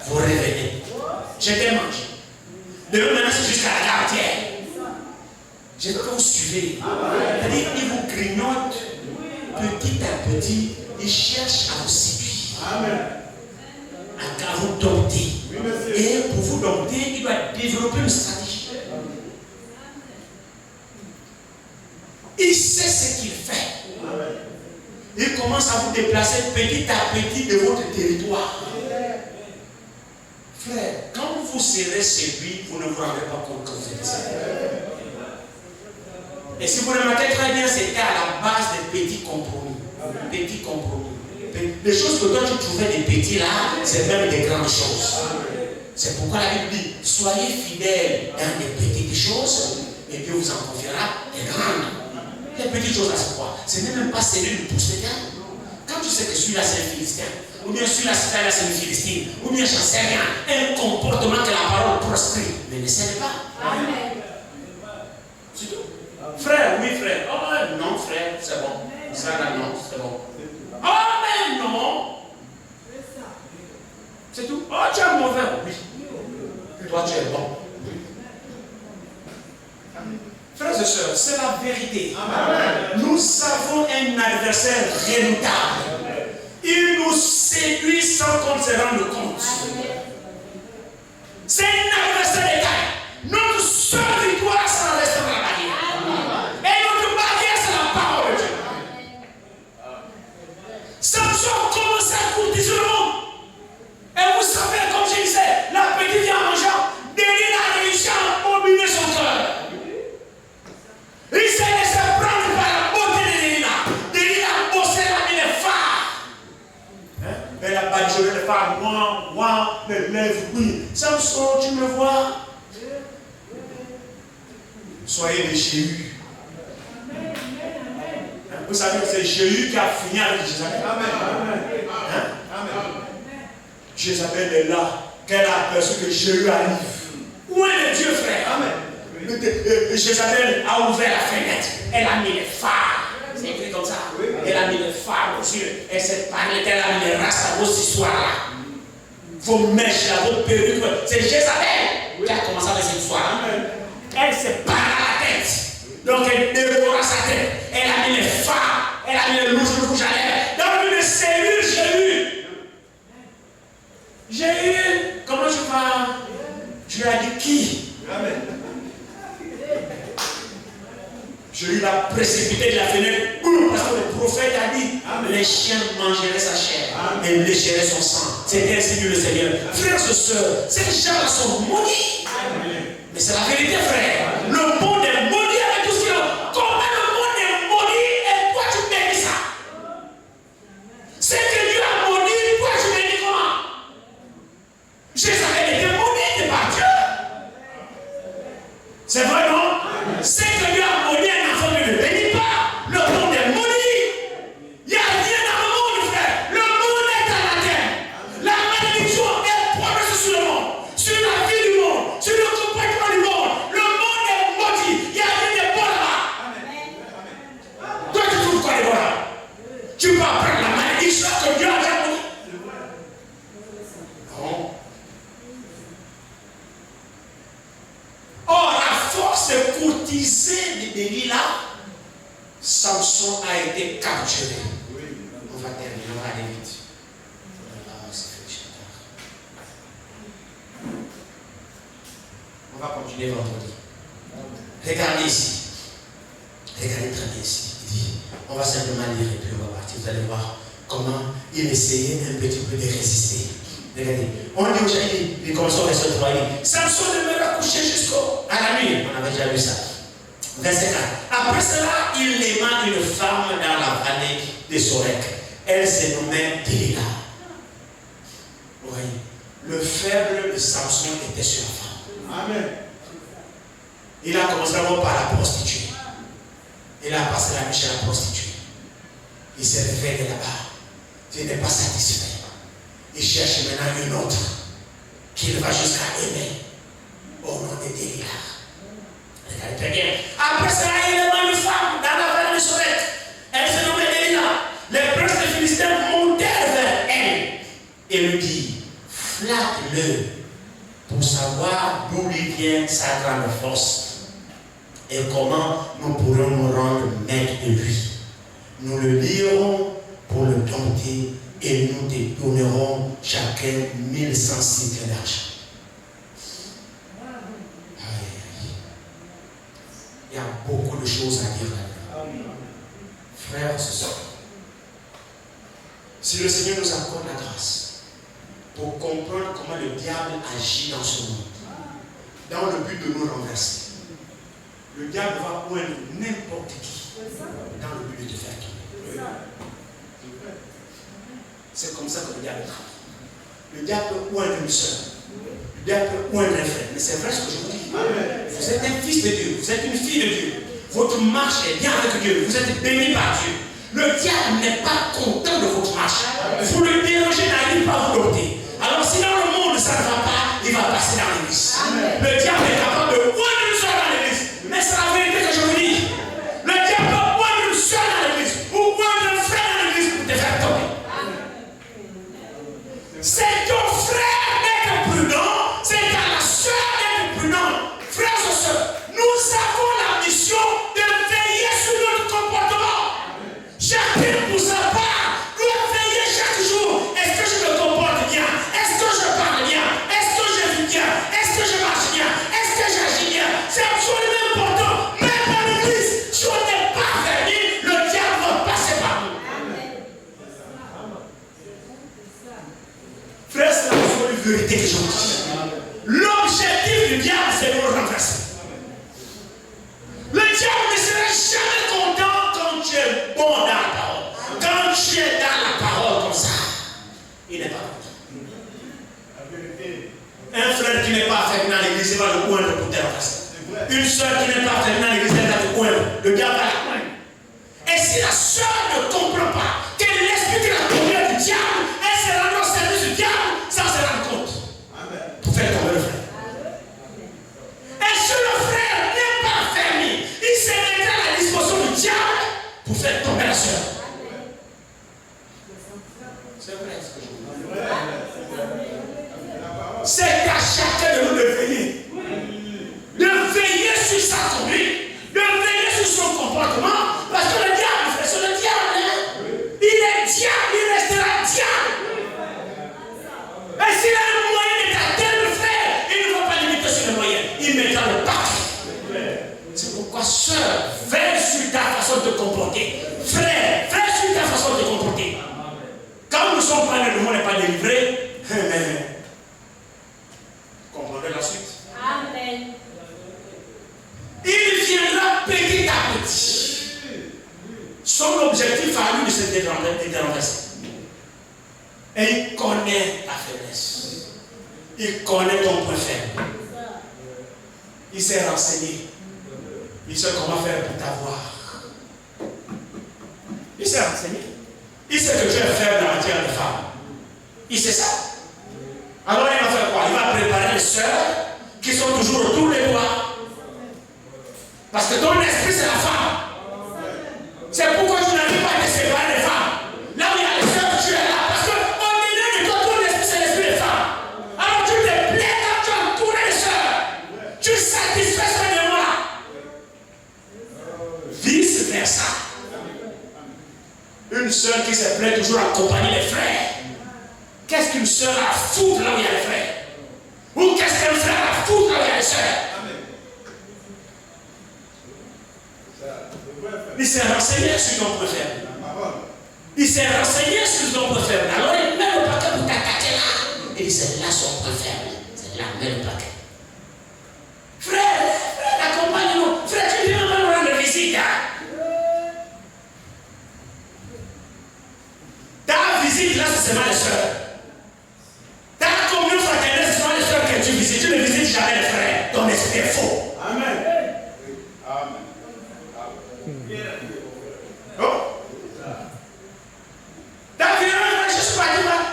Vous réveillez. Je t'ai mangé. Demain, maintenant, c'est jusqu'à la quartière. Je veux que vous suivez. C'est-à-dire, il vous grignote petit à petit. Il cherche à vous séduire. Amen. À vous dompter. Oui, monsieur. Et pour vous dompter, il doit développer une stratégie. Il sait ce qu'il fait. Amen. Il commence à vous déplacer petit à petit de votre territoire. Frère, quand vous serez séduit, vous ne vous rendez pas compte que vous êtes séduit. Et si vous remarquez très bien, c'était à la base des petits compromis. Petits compromis. Les choses que toi tu trouvais des petits là, c'est même des grandes choses. C'est pourquoi la Bible dit, soyez fidèles dans des petites choses, et Dieu vous en confiera des grandes. Les petites choses là, c'est quoi? Ce n'est même pas celui du pouce de terre. Quand tu sais que celui-là c'est un Philistin, ou bien sur la citadelle la semi-philistine, ou bien j'en sais rien, un comportement que la parole prospère. Mais ne cède pas. Amen. C'est tout. Frère, oui frère. Oh non frère, c'est bon. Ça là non, c'est bon. Oh mais non. C'est tout. Oh tu es mauvais, oui. Toi tu es bon. Frères et sœurs, c'est la vérité. Amen. Nous avons un adversaire redoutable. Il nous séduit sans qu'on se rende compte. C'est un adversaire de taille. Notre seule victoire, c'est la reste de la barrière. Et notre barrière, c'est la parole de Dieu. Samson commence à courtiser le monde. Et vous savez, comme je disais, la petite vient en mangeant. Délila a réussi à mobiliser son cœur. Il s'est laissé prendre par la beauté de Délila. Délila a bossé la mine phare. Elle a badigeonné le phare. Moi, les lèvres, oui. Samson, tu me vois? Soyez des Jéhu. Vous savez que c'est Jéhu qui a fini avec Jézabel. Amen. Jézabel est là. Qu'elle a aperçu que Jéhu arrive. Où est le Dieu, frère? Amen. Jézabel a ouvert la fenêtre. Elle a mis les phares. C'est écrit comme ça. Elle a mis les phares aux yeux. Elle s'est parlé. Elle a mis les rastas à vos histoires-là. Vos mèches, là, vos perruques. C'est Jézabel qui a commencé avec cette histoire. Elle s'est parlé à la tête. Donc elle dévora sa tête. Elle a mis les phares. Elle a mis les rouges à lèvres. Dans le but de séduire Jéhu. Jéhu, comment tu vas? Tu lui as dit qui? Amen. Jéhu l'a précipité de la fenêtre. Parce que le prophète a dit amen. Les chiens mangeraient sa chair et lécheraient son sang. C'était ainsi dit le Seigneur. Frères et sœurs, ces gens-là sont maudits. Mais c'est la vérité, frère. Le monde est maudit avec tout ce qu'il a. Comment le monde est maudit et toi tu bénis ça? C'est que Dieu a maudit, toi tu bénis comment? Jézabel était maudit par Dieu. C'est vrai, non? C'est que Dieu a maudit un enfant, ne le bénit pas. Le monde est maudit. Il n'y a rien dans le monde, frère. Le monde est anathème. La malédiction est promise sur le monde, sur la vie du monde, sur le comportement du monde. Le monde est maudit. Il n'y a rien de bon là-bas. Toi, tu trouves quoi de bon là? Tu vas prendre la malédiction que Dieu a déjà maudit. Non. Or, à force de courtiser de Délila, Samson a été capturé. On va terminer, on va aller vite. On va continuer vendredi. Regardez ici. Regardez très bien ici. Il dit, on va simplement lire et puis on va partir. Vous allez voir comment il essayait un petit peu de résister. Regardez. On dit aujourd'hui, il commence au verset 3. Samson demeura couché jusqu'à la nuit. On avait déjà vu ça. Verset 4. Après cela, il aima une femme dans la vallée de Sorek. Elle se nommait Délila. Vous voyez, le faible de Samson était sur la femme. Amen. Il a commencé d'abord par la prostituée. Il a passé la nuit chez la prostituée. Il s'est réveillé là-bas. Il n'était pas satisfait. Il cherche maintenant une autre qu'il va jusqu'à aimer au nom de Délila. Regardez très bien. Après cela, il aima une femme dans la vallée de Sorek. Elle se nommait Délila. Les princes des Philistins montèrent vers elle et lui dit, flatte-le pour savoir d'où lui vient sa grande force et comment nous pourrons nous rendre maîtres de lui. Nous le lirons pour le dompter et nous te donnerons chacun 1100 cycles d'argent. Il y a beaucoup de choses à dire là-dedans. Frères et sœurs, si le Seigneur nous accorde la grâce pour comprendre comment le diable agit dans ce monde, dans le but de nous renverser, le diable va poindre n'importe qui dans le but de te faire tomber. C'est comme ça que le diable travaille. Le diable peut poindre une soeur. Le diable peut poindre un frère. Mais c'est vrai ce que je vous dis. Vous êtes un fils de Dieu. Vous êtes une fille de Dieu. Votre marche est bien avec Dieu. Vous êtes béni par Dieu. Le diable n'est pas content de votre marche. Vous le dérangez dans vérité que je vous dis. L'objectif du diable, c'est de nous renverser. Le diable ne sera jamais content quand tu es bon dans la parole. Quand tu es dans la parole comme ça, il n'est pas content. Un frère qui n'est pas affecté dans l'église, il va le coindre pour te renverser. Une soeur qui n'est pas affectée dans l'église, elle va te coindre. Le diable va la coindre. Et si la soeur ne comprend pas que l'esprit de la commune du diable, elle se rend au service du diable, ça se rend compte. Pour faire tomber le frère. Et si le frère n'est pas fermé, il se mettra à la disposition du diable pour faire tomber la soeur. C'est vrai ce que je vous dis. C'est à chacun de nous de veiller. De veiller sur sa conduite, de veiller sur son comportement. Parce que le diable, c'est le diable. Hein? Il est diable, il restera diable. Et s'il a le moyen de t'atteindre le frère, il ne va pas limiter sur le moyen. Il mettra le paquet. C'est pourquoi, sœur, veille sur ta façon de te comporter. Frère, veille sur ta façon de te comporter. Quand nous sommes pas le monde n'est pas délivré, comprenez la suite. Amen. Il viendra petit à petit. Son objectif à lui, c'est de renverser. Et il connaît ta faiblesse. Il connaît ton point faible. Il s'est renseigné. Il sait comment faire pour t'avoir. Il s'est renseigné. Il sait que tu es faible en matière de femme. Il sait ça. Alors il va faire quoi? Il va préparer les sœurs qui sont toujours autour de toi. Parce que ton esprit c'est la femme. C'est pourquoi tu n'arrives pas à te séparer des femmes. Là où il y a les sœurs, tu es là. Parce qu'au milieu de toi, ton esprit c'est l'esprit des femmes. Alors tu te plais quand tu as entouré les sœurs. Tu satisfais ce démon-là. Vice versa. Une sœur qui se plaît toujours à accompagner les frères. Qu'est-ce qu'une sœur a à foutre là où il y a les frères? Ou qu'est-ce qu'un frère a à foutre là où il y a les sœurs? Il s'est renseigné sur ton préféré. Il s'est renseigné sur ton préféré. Alors il met le paquet pour t'attaquer là. Il dit c'est là son préféré. C'est là, met le paquet. Frère, accompagne-nous. Frère, tu viens nous rendre visite. Hein? Ta visite là, c'est seulement les soeurs. Ta communion fraternelle, c'est seulement les soeurs que tu visites. Tu ne visites jamais les frères. Ton esprit est faux. Amen.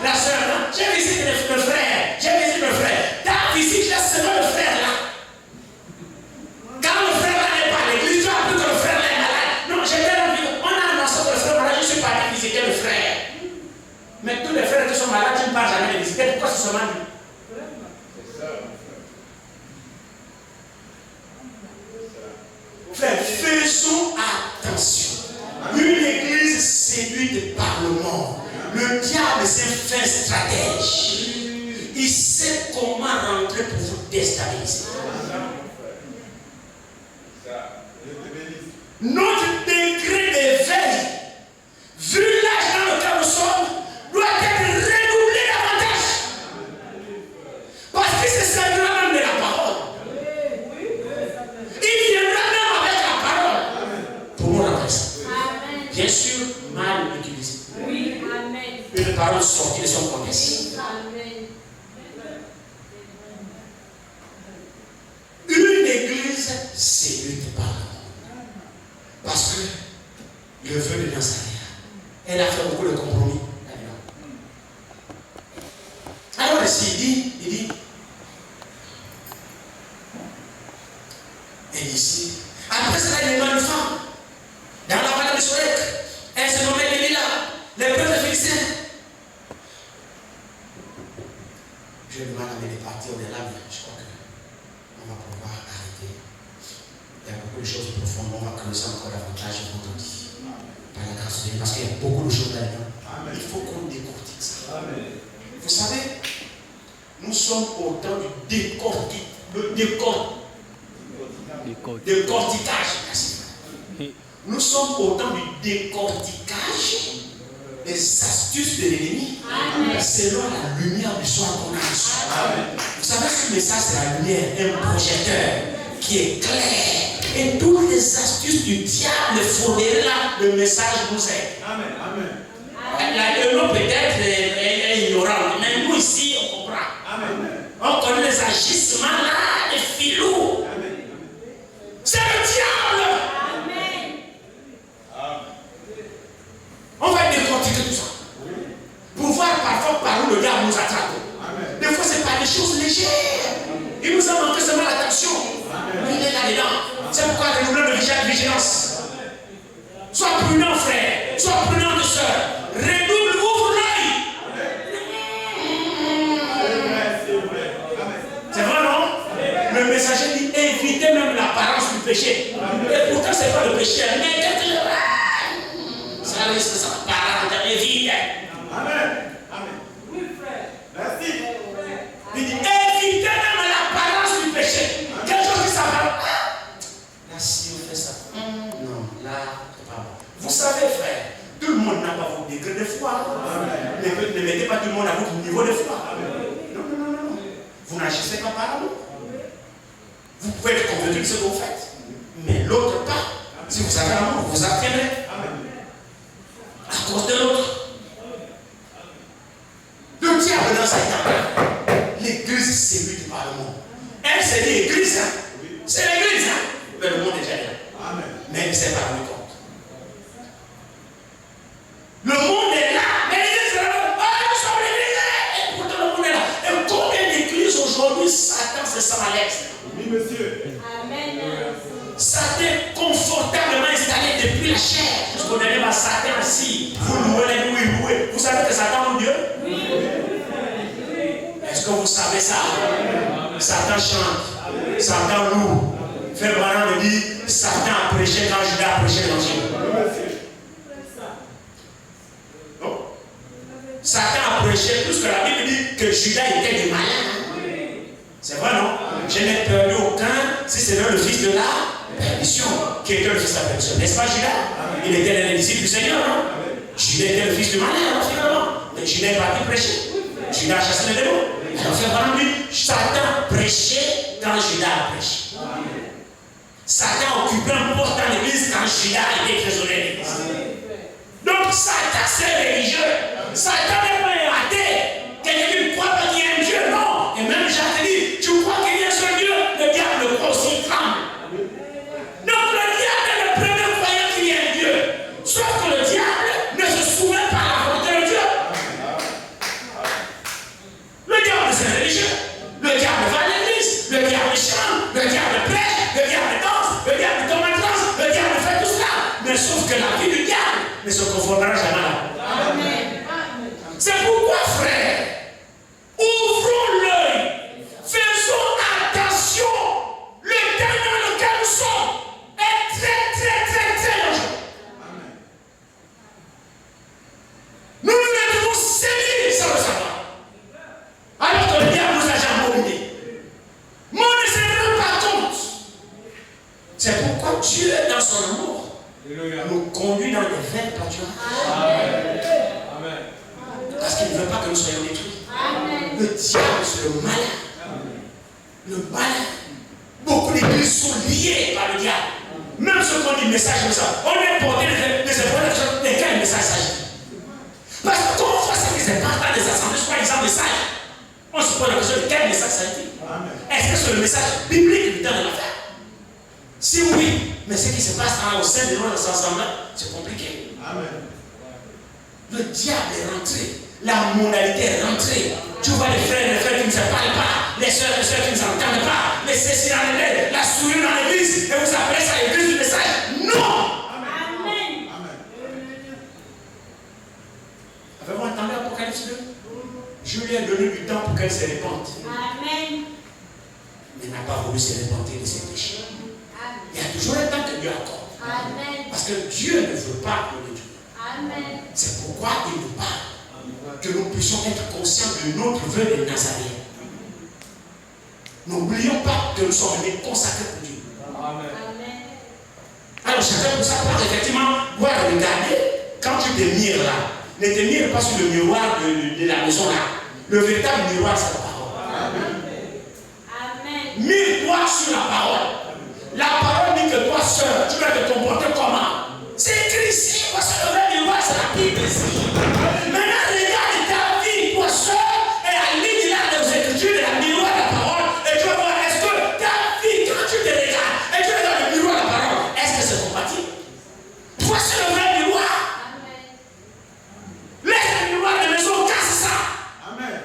La soeur, j'ai visité le frère, ta visite là, c'est le frère là. Quand le frère là n'est pas à l'église, tu as appris que le frère là est malade. Non, j'étais là, on a annoncé que le frère malade, je suis parti visiter le frère. Mais tous les frères qui sont malades, tu ne pars jamais les visiter. Pourquoi c'est seulement lui? Frère, faisons attention. Une église séduite par le monde. Le diable, c'est un fin stratège. Il sait comment rentrer pour vous déstabiliser. Notre degré d'éveil, vu l'âge dans lequel nous sommes, doit être redoublé davantage. Parce qu'il se servira même de la parole. Il viendra même avec la parole pour nous renverser. Bien sûr, mal utilisé. Oui, amen. Une parole sortie de son contexte. Amen. Une église séduite par le monde. Parce que le vœu de Nazareth, elle a fait beaucoup de compromis. Alors ici, il dit, et ici, après cela, il y a une femme dans la vallée de Sorek. Elle se nommait Delilah, l'épreuve de Philistins. Je vais demander à me départir au-delà, mais je crois qu'on va pouvoir arrêter. Il y a beaucoup de choses profondes, on va creuser encore davantage vendredi. Par la grâce de Dieu, parce qu'il y a beaucoup de choses là-dedans. Il faut qu'on décortique ça. Amen. Vous savez, nous sommes au temps du décortiquage. Nous sommes au temps du décortiquage les astuces de l'ennemi selon la lumière du soir qu'on a reçu. Vous savez, ce message, c'est la lumière, un projecteur qui est clair. Et toutes les astuces du diable fourniraient là, le message nous aide. Amen. Amen. La peut-être est ignorante, mais nous ici, on comprend. Amen. On connaît les agissements là, les filous. C'est le diable. On va décortiquer tout ça. Pour voir parfois par où le diable nous attrape. Des fois, c'est par des choses légères. Il nous a manqué seulement l'attention. Mais il est là-dedans. C'est pourquoi renouveler de vigilance. Sois prudent, frère. Sois prudent, soeur. Redouble, ouvre l'œil. C'est vrai, non? Le messager dit évitez même l'apparence du péché. Et pourtant, ce n'est pas le péché. Mais ça risque ça. Évite. Amen. Amen. Oui, frère. Merci. Il dit évitez même l'apparence du péché. Quelque chose qui s'appelle. Là, si on fait ça. Non, là, c'est pas bon. Vous savez, frère, tout le monde n'a pas votre degré de foi. Ne mettez pas tout le monde à votre niveau de foi. Non. Vous n'agissez pas par amour. Vous pouvez être convaincu de ce que vous faites. Mais l'autre pas. Si vous avez l'amour, vous abstiendrez. À cause de l'autre. Le diable dans Satan. L'église séduite par le monde. Elle c'est l'église. C'est l'église. Mais le monde est déjà là. Mais il ne s'est pas rendu compte. Le monde est là. Mais l'église est là. Nous sommes l'église. Et pourtant le monde est là. Et combien d'églises aujourd'hui Satan se sent à l'aise? Oui, monsieur. Amen. Satan confortablement installé depuis la chair. Jusqu'au dernier va Satan assis. Vous louez les nuits, louez. Vous savez que Satan est Dieu? Oui. Est-ce que vous savez ça? Satan chante. Satan loue. Frère Maran me dit Satan a prêché quand Judas a prêché l'évangile. Non? Satan a prêché plus que la Bible dit que Judas était du malin. C'est vrai, non? Je n'ai perdu aucun si c'est le fils de la perdition. Qui était le fils de la perdition? N'est-ce pas Judas? Il était l'un des disciples du Seigneur, non? Judas était le fils du malin, finalement. Mais Judas est parti prêcher. Judas a chassé les démons. Alors, frère Branham dit Satan prêchait quand Judas a prêché. Satan occupait un poste dans l'église quand Judas était trésorier de l'église. Donc, Satan, c'est religieux. Satan n'est pas un athée. Quelqu'un qui ne croit pas qu'il y a un Dieu, non. Et même Jacques dit tu crois qu'il y a un seul Dieu? Le diable le croit aussi, tremble. Donc, le diable est le premier croyant qu'il y a un Dieu. Sauf que le diable ne se soumet pas à la volonté de Dieu. Le diable, c'est religieux. Le diable va à l'église. Le diable chante. Le diable prêche. Le diable danse. Le diable tombe en transe. Le diable fait tout cela. Mais sauf que la vie du diable ne se conformera jamais là. Amen. C'est pourquoi, frère, ouvrons l'œil. Faisons attention. Le temps dans lequel nous sommes est très dangereux. Nous nous devons séduire sans le savoir. Alors que le diable nous a jamais oublié. Mais on ne se rend pas compte. C'est pourquoi Dieu, dans son amour, nous conduit dans les verts pâturages. Amen. Parce qu'il ne veut pas que nous soyons détruits. Amen. Le diable, c'est le malin. Le malin. Beaucoup d'églises sont liées par le diable. Même ceux qui ont dit message comme ça, on est porté des épreuves de quel message s'agit. Parce que comment faire ça qu'ils aient pas des assemblées, soi-disant message? On se pose la question de quel message s'agit. Est-ce que c'est le message biblique du temps de l'affaire? Si oui, mais ce qui se passe au sein de nos assemblées, c'est compliqué. Amen. Le diable est rentré. La monalité est rentrée. Tu vois les frères qui ne se parlent pas, les soeurs qui ne s'entendent pas, les ceci dans l'église, la souris dans l'église, et vous appelez ça l'église du message. Non! Amen. Avez-vous entendu Apocalypse 2? Je lui ai donné du temps pour qu'elle se répande. Amen. Mais n'a pas voulu se repentir de ses péchés. Il y a toujours un temps que Dieu accorde. Amen. Parce que Dieu ne veut pas le détruire. Amen. C'est pourquoi il nous parle. Que nous puissions être conscients de notre vœu de Nazaréen. N'oublions pas que nous sommes venus consacrés pour Dieu. Amen. Alors chacun pour sa part, effectivement, doit regarder quand tu te mires là. Ne te mire pas sur le miroir de la maison là. Le véritable miroir, c'est la parole. Amen. Mire-toi sur la parole. La parole dit que toi, sœur, tu dois te comporter comment? C'est écrit ici. Parce que le vrai miroir, c'est la Bible ici. Maintenant, regarde ta vie, toi, sœur, et aligne là les écritures de la miroir de la parole. Et tu vas voir, est-ce que ta vie, quand tu te regardes, et tu regardes le miroir de la parole, est-ce que c'est compatible? Toi, c'est le vrai miroir. Laisse le miroir de maison, casse ça. Amen.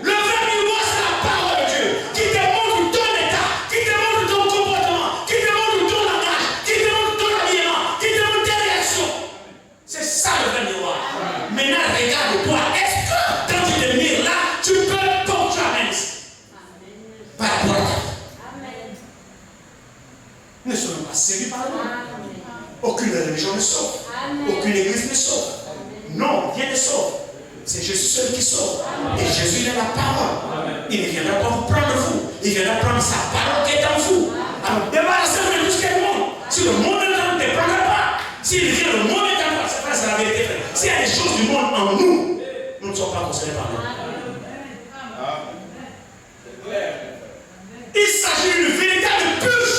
Le vrai miroir, c'est la parole de Dieu qui te montre ton état, qui te montre ton comportement, qui te montre ton langage, qui te montre ton habillement, qui te montre tes réactions. C'est ça le vrai miroir. Maintenant, regarde-toi. Est-ce que quand tu te mires là, tu peux comme tu amènes par rapport à ta vie? Ne soyons pas séduits par le monde. Aucune religion ne sauve. Aucune église ne sauve. Non, rien ne sauve. C'est Jésus seul qui sauve. Et Jésus, il a la parole. Il ne viendra pas vous prendre vous. Il viendra prendre sa parole qui est en vous. Alors, débarrassez-vous de tout ce qui est le monde. Si le monde est en vous, ne prendra pas. S'il vient, le monde est en vous. C'est pas ça la vérité, frère. S'il y a des choses du monde en nous, nous ne sommes pas concernés par nous. Il s'agit d'une véritable purge.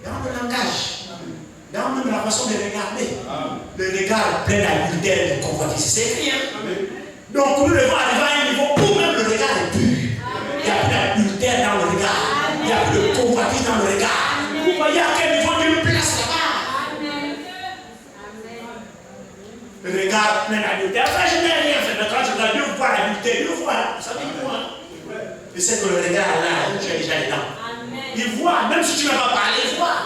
Dans le langage, dans même la façon de regarder. Le regard plein d'adultère, de convoitise, c'est écrit. Donc nous devons arriver à un niveau où même le regard est pur. Il n'y a plus d'adultère dans le regard. Il n'y a plus de convoitise dans le regard. Vous voyez à quel niveau Dieu place là-bas. Le regard plein d'adultère. Enfin, je n'ai rien fait. Mais quand je regarde, Dieu voit l'adultère. Dieu voit. Vous savez, il voit. Je sais que le regard là, tu es déjà dedans. Il voit, même si tu n'as pas parlé, il voit.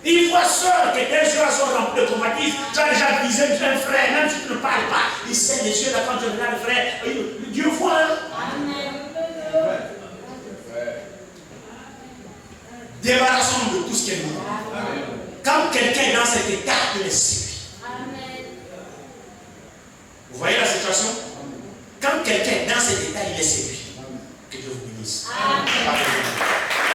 Il voit seul que tes yeux sont remplis de convoitise. Tu as déjà visé un frère, même si tu ne parles pas. Il sait les yeux là quand tu regardes le frère. Dieu voit. Débarrassons-nous de tout ce qui est nous. Quand quelqu'un est dans cet état, il est séduit. Vous voyez la situation? Quand quelqu'un est dans cet état, il est séduit. Que Dieu vous bénisse.